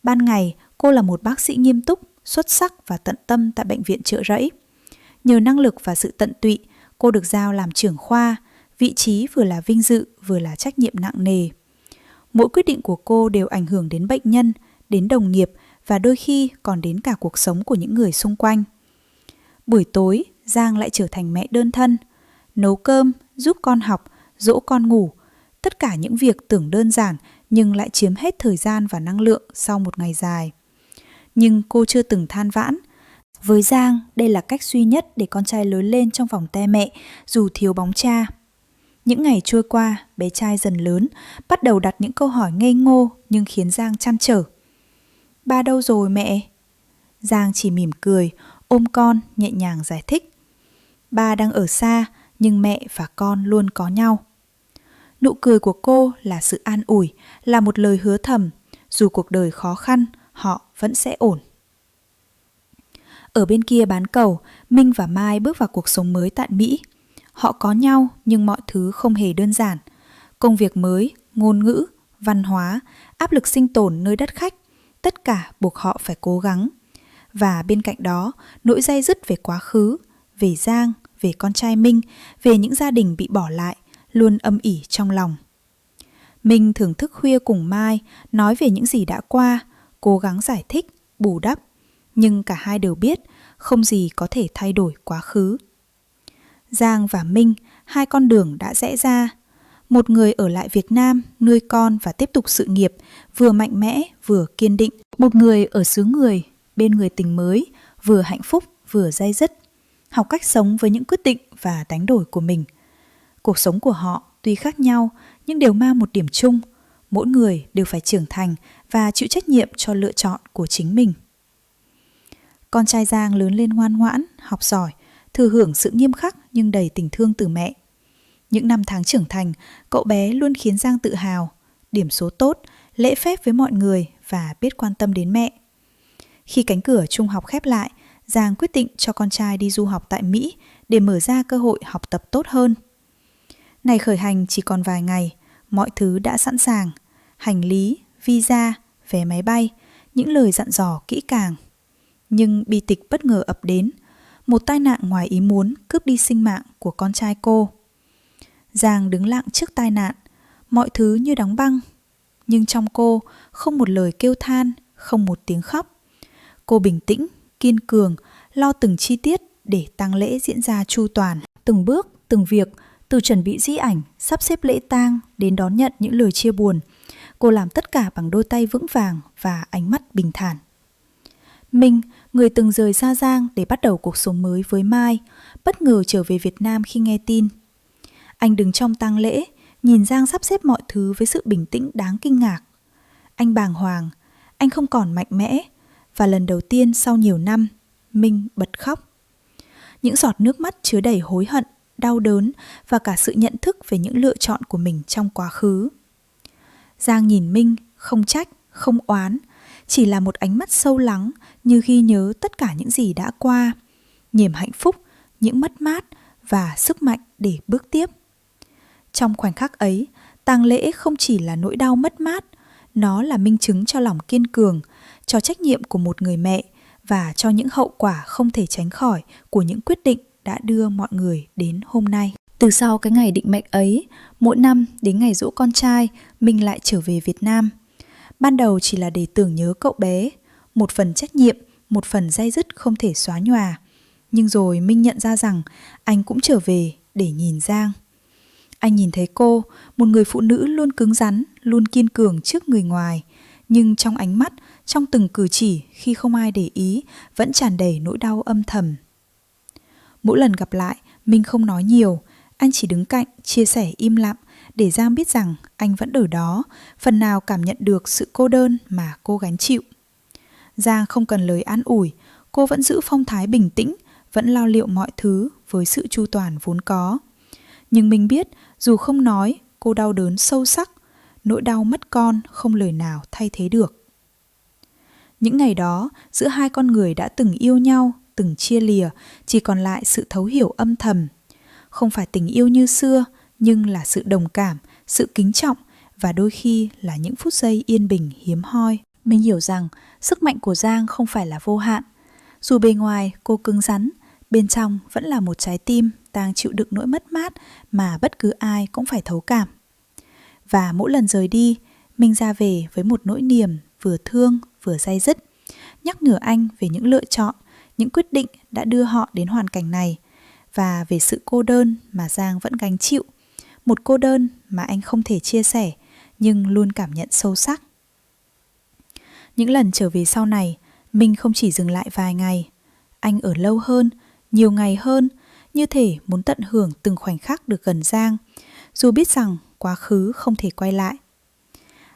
Ban ngày cô là một bác sĩ nghiêm túc, xuất sắc và tận tâm tại bệnh viện Chợ Rẫy. Nhờ năng lực và sự tận tụy, cô được giao làm trưởng khoa, vị trí vừa là vinh dự vừa là trách nhiệm nặng nề. Mỗi quyết định của cô đều ảnh hưởng đến bệnh nhân, đến đồng nghiệp và đôi khi còn đến cả cuộc sống của những người xung quanh. Buổi tối, Giang lại trở thành mẹ đơn thân, nấu cơm, giúp con học, dỗ con ngủ. Tất cả những việc tưởng đơn giản nhưng lại chiếm hết thời gian và năng lượng sau một ngày dài. Nhưng cô chưa từng than vãn. Với Giang, đây là cách duy nhất để con trai lớn lên trong vòng te mẹ, dù thiếu bóng cha. Những ngày trôi qua, bé trai dần lớn, bắt đầu đặt những câu hỏi ngây ngô nhưng khiến Giang trăn trở. Ba đâu rồi mẹ? Giang chỉ mỉm cười, ôm con, nhẹ nhàng giải thích. Ba đang ở xa, nhưng mẹ và con luôn có nhau. Nụ cười của cô là sự an ủi, là một lời hứa thầm, dù cuộc đời khó khăn, họ vẫn sẽ ổn. Ở bên kia bán cầu, Minh và Mai bước vào cuộc sống mới tại Mỹ. Họ có nhau nhưng mọi thứ không hề đơn giản. Công việc mới, ngôn ngữ, văn hóa, áp lực sinh tồn nơi đất khách, tất cả buộc họ phải cố gắng. Và bên cạnh đó, nỗi day dứt về quá khứ, về Giang, về con trai Minh, về những gia đình bị bỏ lại, luôn âm ỉ trong lòng. Minh thường thức khuya cùng Mai, nói về những gì đã qua, cố gắng giải thích, bù đắp. Nhưng cả hai đều biết, không gì có thể thay đổi quá khứ. Giang và Minh, hai con đường đã rẽ ra. Một người ở lại Việt Nam, nuôi con và tiếp tục sự nghiệp, vừa mạnh mẽ, vừa kiên định. Một người ở xứ người, bên người tình mới, vừa hạnh phúc, vừa day dứt. Học cách sống với những quyết định và đánh đổi của mình. Cuộc sống của họ tuy khác nhau, nhưng đều mang một điểm chung. Mỗi người đều phải trưởng thành và chịu trách nhiệm cho lựa chọn của chính mình. Con trai Giang lớn lên ngoan ngoãn, học giỏi, thừa hưởng sự nghiêm khắc nhưng đầy tình thương từ mẹ. Những năm tháng trưởng thành, cậu bé luôn khiến Giang tự hào, điểm số tốt, lễ phép với mọi người và biết quan tâm đến mẹ. Khi cánh cửa trung học khép lại, Giang quyết định cho con trai đi du học tại Mỹ để mở ra cơ hội học tập tốt hơn. Ngày khởi hành chỉ còn vài ngày, mọi thứ đã sẵn sàng. Hành lý, visa, vé máy bay, những lời dặn dò kỹ càng. Nhưng bi kịch bất ngờ ập đến. Một tai nạn ngoài ý muốn cướp đi sinh mạng của con trai cô. Giang đứng lặng trước tai nạn, mọi thứ như đóng băng. Nhưng trong cô không một lời kêu than, không một tiếng khóc. Cô bình tĩnh, kiên cường, lo từng chi tiết để tang lễ diễn ra chu toàn. Từng bước, từng việc, từ chuẩn bị di ảnh, sắp xếp lễ tang đến đón nhận những lời chia buồn. Cô làm tất cả bằng đôi tay vững vàng và ánh mắt bình thản. Minh, người từng rời xa Giang để bắt đầu cuộc sống mới với Mai, bất ngờ trở về Việt Nam khi nghe tin. Anh đứng trong tang lễ, nhìn Giang sắp xếp mọi thứ với sự bình tĩnh đáng kinh ngạc. Anh bàng hoàng, anh không còn mạnh mẽ, và lần đầu tiên sau nhiều năm, Minh bật khóc. Những giọt nước mắt chứa đầy hối hận, đau đớn và cả sự nhận thức về những lựa chọn của mình trong quá khứ. Giang nhìn Minh, không trách, không oán, chỉ là một ánh mắt sâu lắng như ghi nhớ tất cả những gì đã qua, niềm hạnh phúc, những mất mát và sức mạnh để bước tiếp. Trong khoảnh khắc ấy, tang lễ không chỉ là nỗi đau mất mát, nó là minh chứng cho lòng kiên cường, cho trách nhiệm của một người mẹ và cho những hậu quả không thể tránh khỏi của những quyết định đã đưa mọi người đến hôm nay. Từ sau cái ngày định mệnh ấy, mỗi năm đến ngày giỗ con trai, Minh lại trở về Việt Nam. Ban đầu chỉ là để tưởng nhớ cậu bé, một phần trách nhiệm, một phần day dứt không thể xóa nhòa. Nhưng rồi Minh nhận ra rằng anh cũng trở về để nhìn Giang. Anh nhìn thấy cô, một người phụ nữ luôn cứng rắn, luôn kiên cường trước người ngoài. Nhưng trong ánh mắt, trong từng cử chỉ khi không ai để ý, vẫn tràn đầy nỗi đau âm thầm. Mỗi lần gặp lại, Minh không nói nhiều, anh chỉ đứng cạnh, chia sẻ im lặng để Giang biết rằng anh vẫn ở đó, phần nào cảm nhận được sự cô đơn mà cô gánh chịu. Giang không cần lời an ủi, cô vẫn giữ phong thái bình tĩnh, vẫn lo liệu mọi thứ với sự chu toàn vốn có. Nhưng Minh biết, dù không nói, cô đau đớn sâu sắc, nỗi đau mất con không lời nào thay thế được. Những ngày đó, giữa hai con người đã từng yêu nhau, từng chia lìa, chỉ còn lại sự thấu hiểu âm thầm. Không phải tình yêu như xưa, nhưng là sự đồng cảm, sự kính trọng và đôi khi là những phút giây yên bình hiếm hoi. Mình hiểu rằng sức mạnh của Giang không phải là vô hạn. Dù bề ngoài cô cứng rắn, bên trong vẫn là một trái tim đang chịu đựng nỗi mất mát mà bất cứ ai cũng phải thấu cảm. Và mỗi lần rời đi, Minh ra về với một nỗi niềm vừa thương vừa day dứt, nhắc nhở anh về những lựa chọn, những quyết định đã đưa họ đến hoàn cảnh này, và về sự cô đơn mà Giang vẫn gánh chịu. Một cô đơn mà anh không thể chia sẻ nhưng luôn cảm nhận sâu sắc. Những lần trở về sau này, Minh không chỉ dừng lại vài ngày. Anh ở lâu hơn, nhiều ngày hơn, như thể muốn tận hưởng từng khoảnh khắc được gần Giang, dù biết rằng quá khứ không thể quay lại.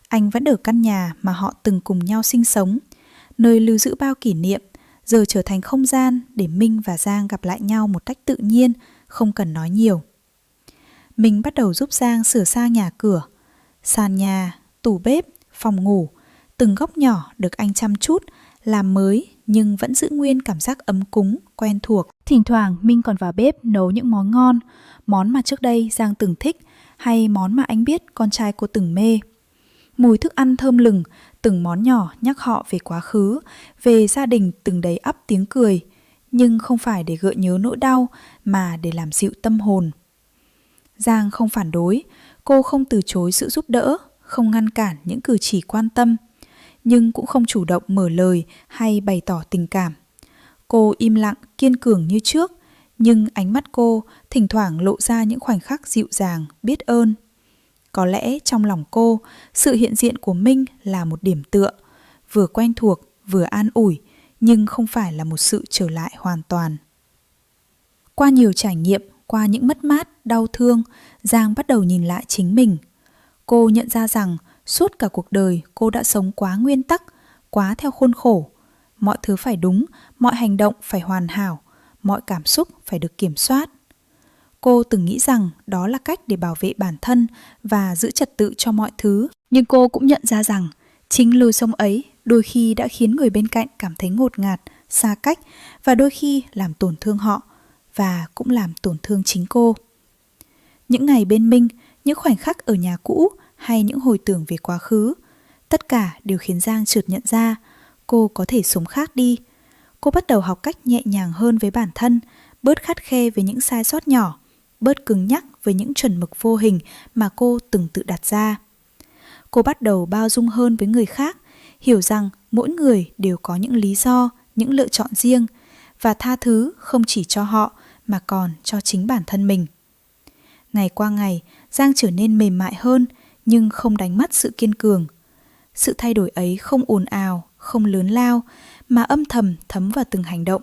Anh vẫn ở căn nhà mà họ từng cùng nhau sinh sống, nơi lưu giữ bao kỷ niệm, giờ trở thành không gian để Minh và Giang gặp lại nhau một cách tự nhiên, không cần nói nhiều. Minh bắt đầu giúp Giang sửa sang nhà cửa, sàn nhà, tủ bếp, phòng ngủ, từng góc nhỏ được anh chăm chút, làm mới nhưng vẫn giữ nguyên cảm giác ấm cúng, quen thuộc. Thỉnh thoảng Minh còn vào bếp nấu những món ngon, món mà trước đây Giang từng thích hay món mà anh biết con trai cô từng mê. Mùi thức ăn thơm lừng, từng món nhỏ nhắc họ về quá khứ, về gia đình từng đầy ắp tiếng cười, nhưng không phải để gợi nhớ nỗi đau mà để làm dịu tâm hồn. Giang không phản đối, cô không từ chối sự giúp đỡ, không ngăn cản những cử chỉ quan tâm, nhưng cũng không chủ động mở lời hay bày tỏ tình cảm. Cô im lặng, kiên cường như trước, nhưng ánh mắt cô thỉnh thoảng lộ ra những khoảnh khắc dịu dàng, biết ơn. Có lẽ trong lòng cô, sự hiện diện của Minh là một điểm tựa, vừa quen thuộc, vừa an ủi, nhưng không phải là một sự trở lại hoàn toàn. Qua nhiều trải nghiệm, qua những mất mát, đau thương, Giang bắt đầu nhìn lại chính mình. Cô nhận ra rằng suốt cả cuộc đời cô đã sống quá nguyên tắc, quá theo khuôn khổ. Mọi thứ phải đúng, mọi hành động phải hoàn hảo, mọi cảm xúc phải được kiểm soát. Cô từng nghĩ rằng đó là cách để bảo vệ bản thân và giữ trật tự cho mọi thứ. Nhưng cô cũng nhận ra rằng chính lối sống ấy đôi khi đã khiến người bên cạnh cảm thấy ngột ngạt, xa cách và đôi khi làm tổn thương họ và cũng làm tổn thương chính cô. Những ngày bên Minh, những khoảnh khắc ở nhà cũ hay những hồi tưởng về quá khứ, tất cả đều khiến Giang chợt nhận ra cô có thể sống khác đi. Cô bắt đầu học cách nhẹ nhàng hơn với bản thân, bớt khắt khe với những sai sót nhỏ, bớt cứng nhắc với những chuẩn mực vô hình mà cô từng tự đặt ra. Cô bắt đầu bao dung hơn với người khác, hiểu rằng mỗi người đều có những lý do, những lựa chọn riêng và tha thứ không chỉ cho họ mà còn cho chính bản thân mình. Ngày qua ngày, Giang trở nên mềm mại hơn nhưng không đánh mất sự kiên cường. Sự thay đổi ấy không ồn ào, không lớn lao mà âm thầm thấm vào từng hành động.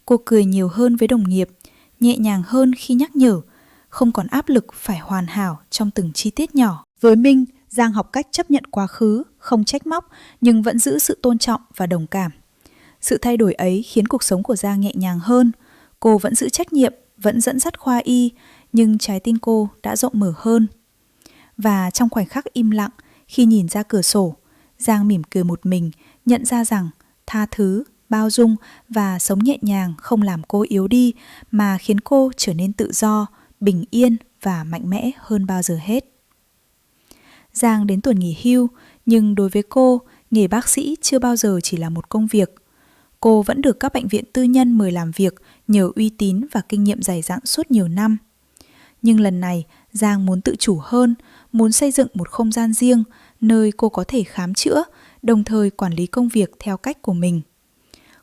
Cô cười nhiều hơn với đồng nghiệp, nhẹ nhàng hơn khi nhắc nhở, không còn áp lực phải hoàn hảo trong từng chi tiết nhỏ. Với Minh, Giang học cách chấp nhận quá khứ, không trách móc nhưng vẫn giữ sự tôn trọng và đồng cảm. Sự thay đổi ấy khiến cuộc sống của Giang nhẹ nhàng hơn. Cô vẫn giữ trách nhiệm, vẫn dẫn dắt khoa y, nhưng trái tim cô đã rộng mở hơn. Và trong khoảnh khắc im lặng, khi nhìn ra cửa sổ, Giang mỉm cười một mình, nhận ra rằng tha thứ, bao dung và sống nhẹ nhàng không làm cô yếu đi mà khiến cô trở nên tự do, bình yên và mạnh mẽ hơn bao giờ hết. Giang đến tuổi nghỉ hưu, nhưng đối với cô, nghề bác sĩ chưa bao giờ chỉ là một công việc. Cô vẫn được các bệnh viện tư nhân mời làm việc nhờ uy tín và kinh nghiệm dày dặn suốt nhiều năm. Nhưng lần này, Giang muốn tự chủ hơn, muốn xây dựng một không gian riêng nơi cô có thể khám chữa, đồng thời quản lý công việc theo cách của mình.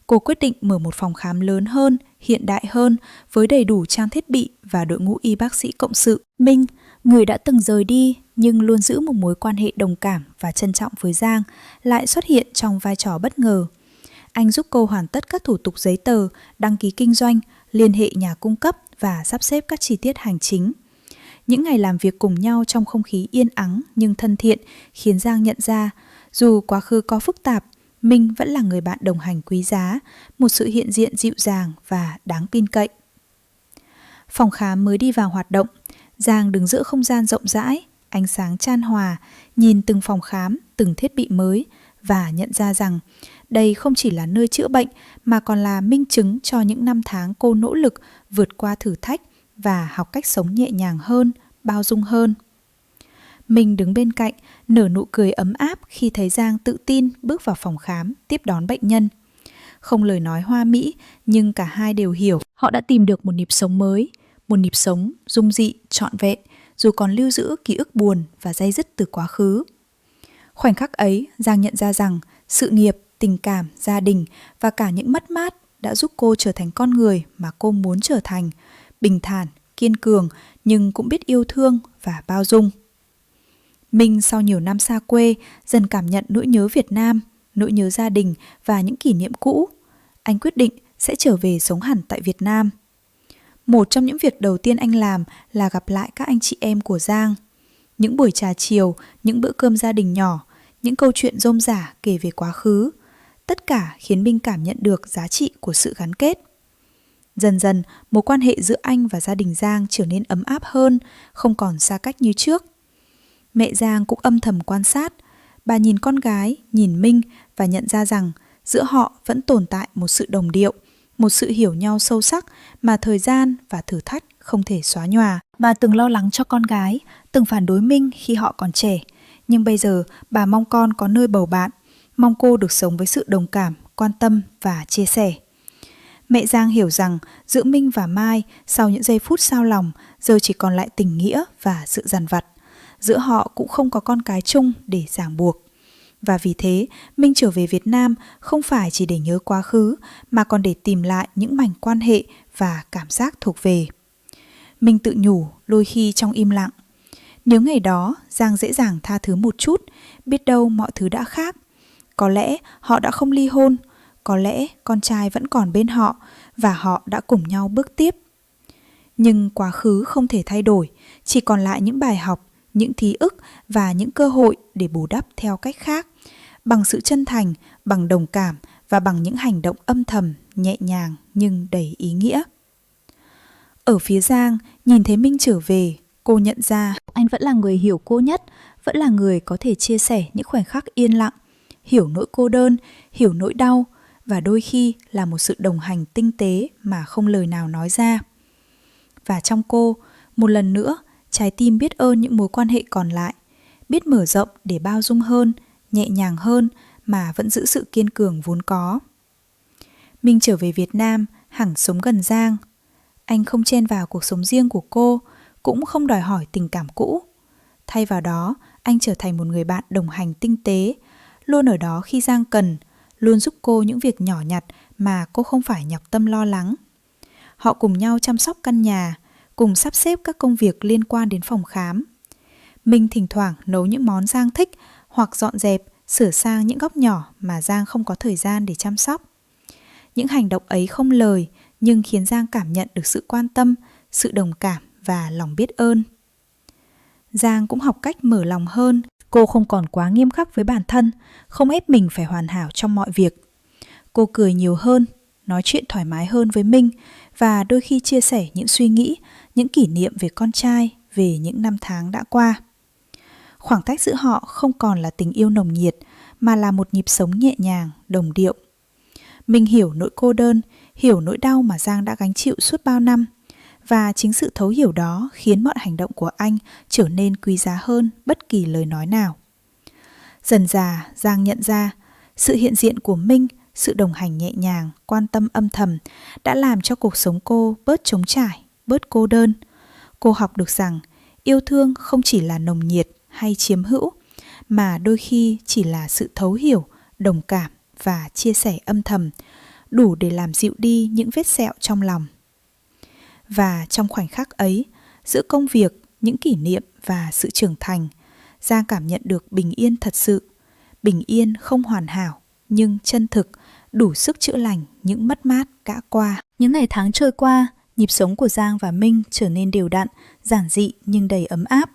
Cô quyết định mở một phòng khám lớn hơn, hiện đại hơn, với đầy đủ trang thiết bị và đội ngũ y bác sĩ cộng sự. Minh, người đã từng rời đi nhưng luôn giữ một mối quan hệ đồng cảm và trân trọng với Giang, lại xuất hiện trong vai trò bất ngờ. Anh giúp cô hoàn tất các thủ tục giấy tờ, đăng ký kinh doanh, liên hệ nhà cung cấp và sắp xếp các chi tiết hành chính. Những ngày làm việc cùng nhau trong không khí yên ắng nhưng thân thiện khiến Giang nhận ra, dù quá khứ có phức tạp, Minh vẫn là người bạn đồng hành quý giá, một sự hiện diện dịu dàng và đáng tin cậy. Phòng khám mới đi vào hoạt động, Giang đứng giữa không gian rộng rãi, ánh sáng chan hòa, nhìn từng phòng khám, từng thiết bị mới và nhận ra rằng đây không chỉ là nơi chữa bệnh mà còn là minh chứng cho những năm tháng cô nỗ lực vượt qua thử thách và học cách sống nhẹ nhàng hơn, bao dung hơn. Mình đứng bên cạnh, nở nụ cười ấm áp khi thấy Giang tự tin bước vào phòng khám, tiếp đón bệnh nhân. Không lời nói hoa mỹ, nhưng cả hai đều hiểu họ đã tìm được một nhịp sống mới, một nhịp sống dung dị, trọn vẹn, dù còn lưu giữ ký ức buồn và day dứt từ quá khứ. Khoảnh khắc ấy, Giang nhận ra rằng sự nghiệp, tình cảm, gia đình và cả những mất mát đã giúp cô trở thành con người mà cô muốn trở thành, bình thản, kiên cường nhưng cũng biết yêu thương và bao dung. Minh sau nhiều năm xa quê dần cảm nhận nỗi nhớ Việt Nam, nỗi nhớ gia đình và những kỷ niệm cũ. Anh quyết định sẽ trở về sống hẳn tại Việt Nam. Một trong những việc đầu tiên anh làm là gặp lại các anh chị em của Giang. Những buổi trà chiều, những bữa cơm gia đình nhỏ, những câu chuyện rôm rả kể về quá khứ. Tất cả khiến Minh cảm nhận được giá trị của sự gắn kết. Dần dần, mối quan hệ giữa anh và gia đình Giang trở nên ấm áp hơn, không còn xa cách như trước. Mẹ Giang cũng âm thầm quan sát. Bà nhìn con gái, nhìn Minh và nhận ra rằng giữa họ vẫn tồn tại một sự đồng điệu, một sự hiểu nhau sâu sắc mà thời gian và thử thách không thể xóa nhòa. Bà từng lo lắng cho con gái, từng phản đối Minh khi họ còn trẻ. Nhưng bây giờ bà mong con có nơi bầu bạn, mong cô được sống với sự đồng cảm, quan tâm và chia sẻ. Mẹ Giang hiểu rằng giữa Minh và Mai sau những giây phút xao lòng giờ chỉ còn lại tình nghĩa và sự dằn vặt. Giữa họ cũng không có con cái chung để ràng buộc. Và vì thế, Minh trở về Việt Nam không phải chỉ để nhớ quá khứ mà còn để tìm lại những mảnh quan hệ và cảm giác thuộc về. Minh tự nhủ đôi khi trong im lặng. Nếu ngày đó Giang dễ dàng tha thứ một chút, biết đâu mọi thứ đã khác. Có lẽ họ đã không ly hôn, có lẽ con trai vẫn còn bên họ và họ đã cùng nhau bước tiếp. Nhưng quá khứ không thể thay đổi, chỉ còn lại những bài học, những ký ức và những cơ hội để bù đắp theo cách khác, bằng sự chân thành, bằng đồng cảm và bằng những hành động âm thầm, nhẹ nhàng nhưng đầy ý nghĩa. Ở phía Giang, nhìn thấy Minh trở về, cô nhận ra anh vẫn là người hiểu cô nhất, vẫn là người có thể chia sẻ những khoảnh khắc yên lặng, hiểu nỗi cô đơn, hiểu nỗi đau và đôi khi là một sự đồng hành tinh tế mà không lời nào nói ra. Và trong cô, một lần nữa, trái tim biết ơn những mối quan hệ còn lại, biết mở rộng để bao dung hơn, nhẹ nhàng hơn mà vẫn giữ sự kiên cường vốn có. Minh trở về Việt Nam, hẳn sống gần Giang. Anh không chen vào cuộc sống riêng của cô, cũng không đòi hỏi tình cảm cũ. Thay vào đó, anh trở thành một người bạn đồng hành tinh tế, luôn ở đó khi Giang cần, luôn giúp cô những việc nhỏ nhặt mà cô không phải nhọc tâm lo lắng. Họ cùng nhau chăm sóc căn nhà, cùng sắp xếp các công việc liên quan đến phòng khám. Minh thỉnh thoảng nấu những món Giang thích hoặc dọn dẹp, sửa sang những góc nhỏ mà Giang không có thời gian để chăm sóc. Những hành động ấy không lời nhưng khiến Giang cảm nhận được sự quan tâm, sự đồng cảm và lòng biết ơn. Giang cũng học cách mở lòng hơn. Cô không còn quá nghiêm khắc với bản thân, không ép mình phải hoàn hảo trong mọi việc. Cô cười nhiều hơn, nói chuyện thoải mái hơn với Minh và đôi khi chia sẻ những suy nghĩ, những kỷ niệm về con trai, về những năm tháng đã qua. Khoảng cách giữa họ không còn là tình yêu nồng nhiệt mà là một nhịp sống nhẹ nhàng, đồng điệu. Minh hiểu nỗi cô đơn, hiểu nỗi đau mà Giang đã gánh chịu suốt bao năm. Và chính sự thấu hiểu đó khiến mọi hành động của anh trở nên quý giá hơn bất kỳ lời nói nào. Dần dà, Giang nhận ra sự hiện diện của Minh, sự đồng hành nhẹ nhàng, quan tâm âm thầm đã làm cho cuộc sống cô bớt trống trải, bớt cô đơn. Cô học được rằng yêu thương không chỉ là nồng nhiệt hay chiếm hữu, mà đôi khi chỉ là sự thấu hiểu, đồng cảm và chia sẻ âm thầm, đủ để làm dịu đi những vết sẹo trong lòng. Và trong khoảnh khắc ấy, giữa công việc, những kỷ niệm và sự trưởng thành, Giang cảm nhận được bình yên thật sự. Bình yên không hoàn hảo, nhưng chân thực, đủ sức chữa lành những mất mát đã qua. Những ngày tháng trôi qua, nhịp sống của Giang và Minh trở nên đều đặn, giản dị nhưng đầy ấm áp.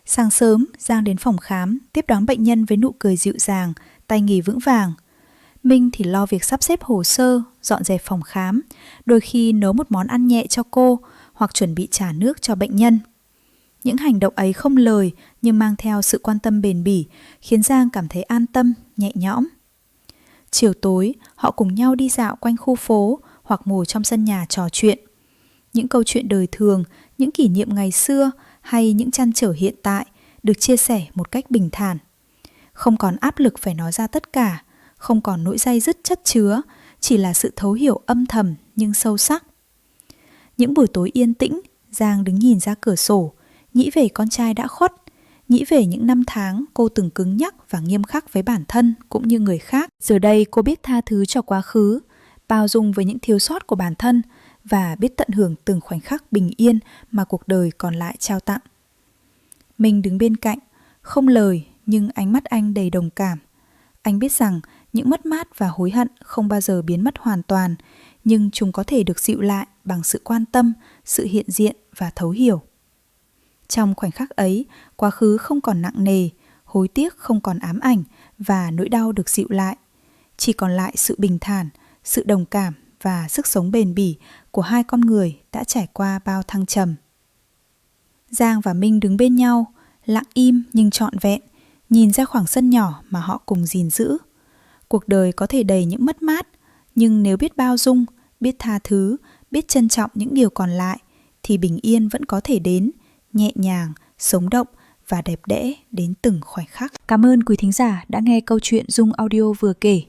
Sáng sớm, Giang đến phòng khám, tiếp đón bệnh nhân với nụ cười dịu dàng, tay nghề vững vàng. Minh thì lo việc sắp xếp hồ sơ, dọn dẹp phòng khám, đôi khi nấu một món ăn nhẹ cho cô hoặc chuẩn bị trà nước cho bệnh nhân. Những hành động ấy không lời nhưng mang theo sự quan tâm bền bỉ, khiến Giang cảm thấy an tâm, nhẹ nhõm. Chiều tối, họ cùng nhau đi dạo quanh khu phố hoặc ngồi trong sân nhà trò chuyện. Những câu chuyện đời thường, những kỷ niệm ngày xưa hay những trăn trở hiện tại được chia sẻ một cách bình thản. Không còn áp lực phải nói ra tất cả, không còn nỗi day dứt chất chứa, chỉ là sự thấu hiểu âm thầm nhưng sâu sắc. Những buổi tối yên tĩnh, Giang đứng nhìn ra cửa sổ, nghĩ về con trai đã khuất, nghĩ về những năm tháng cô từng cứng nhắc và nghiêm khắc với bản thân cũng như người khác. Giờ đây cô biết tha thứ cho quá khứ, bao dung với những thiếu sót của bản thân và biết tận hưởng từng khoảnh khắc bình yên mà cuộc đời còn lại trao tặng. Minh đứng bên cạnh, không lời nhưng ánh mắt anh đầy đồng cảm. Anh biết rằng những mất mát và hối hận không bao giờ biến mất hoàn toàn, nhưng chúng có thể được dịu lại bằng sự quan tâm, sự hiện diện và thấu hiểu. Trong khoảnh khắc ấy, quá khứ không còn nặng nề, hối tiếc không còn ám ảnh và nỗi đau được dịu lại. Chỉ còn lại sự bình thản, sự đồng cảm và sức sống bền bỉ của hai con người đã trải qua bao thăng trầm. Giang và Minh đứng bên nhau, lặng im nhưng trọn vẹn, nhìn ra khoảng sân nhỏ mà họ cùng gìn giữ. Cuộc đời có thể đầy những mất mát, nhưng nếu biết bao dung, biết tha thứ, biết trân trọng những điều còn lại, thì bình yên vẫn có thể đến, nhẹ nhàng, sống động và đẹp đẽ đến từng khoảnh khắc. Cảm ơn quý thính giả đã nghe câu chuyện Dung Audio vừa kể.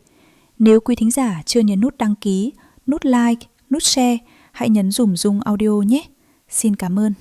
Nếu quý thính giả chưa nhấn nút đăng ký, nút like, nút share, hãy nhấn dùm Dung Audio nhé. Xin cảm ơn.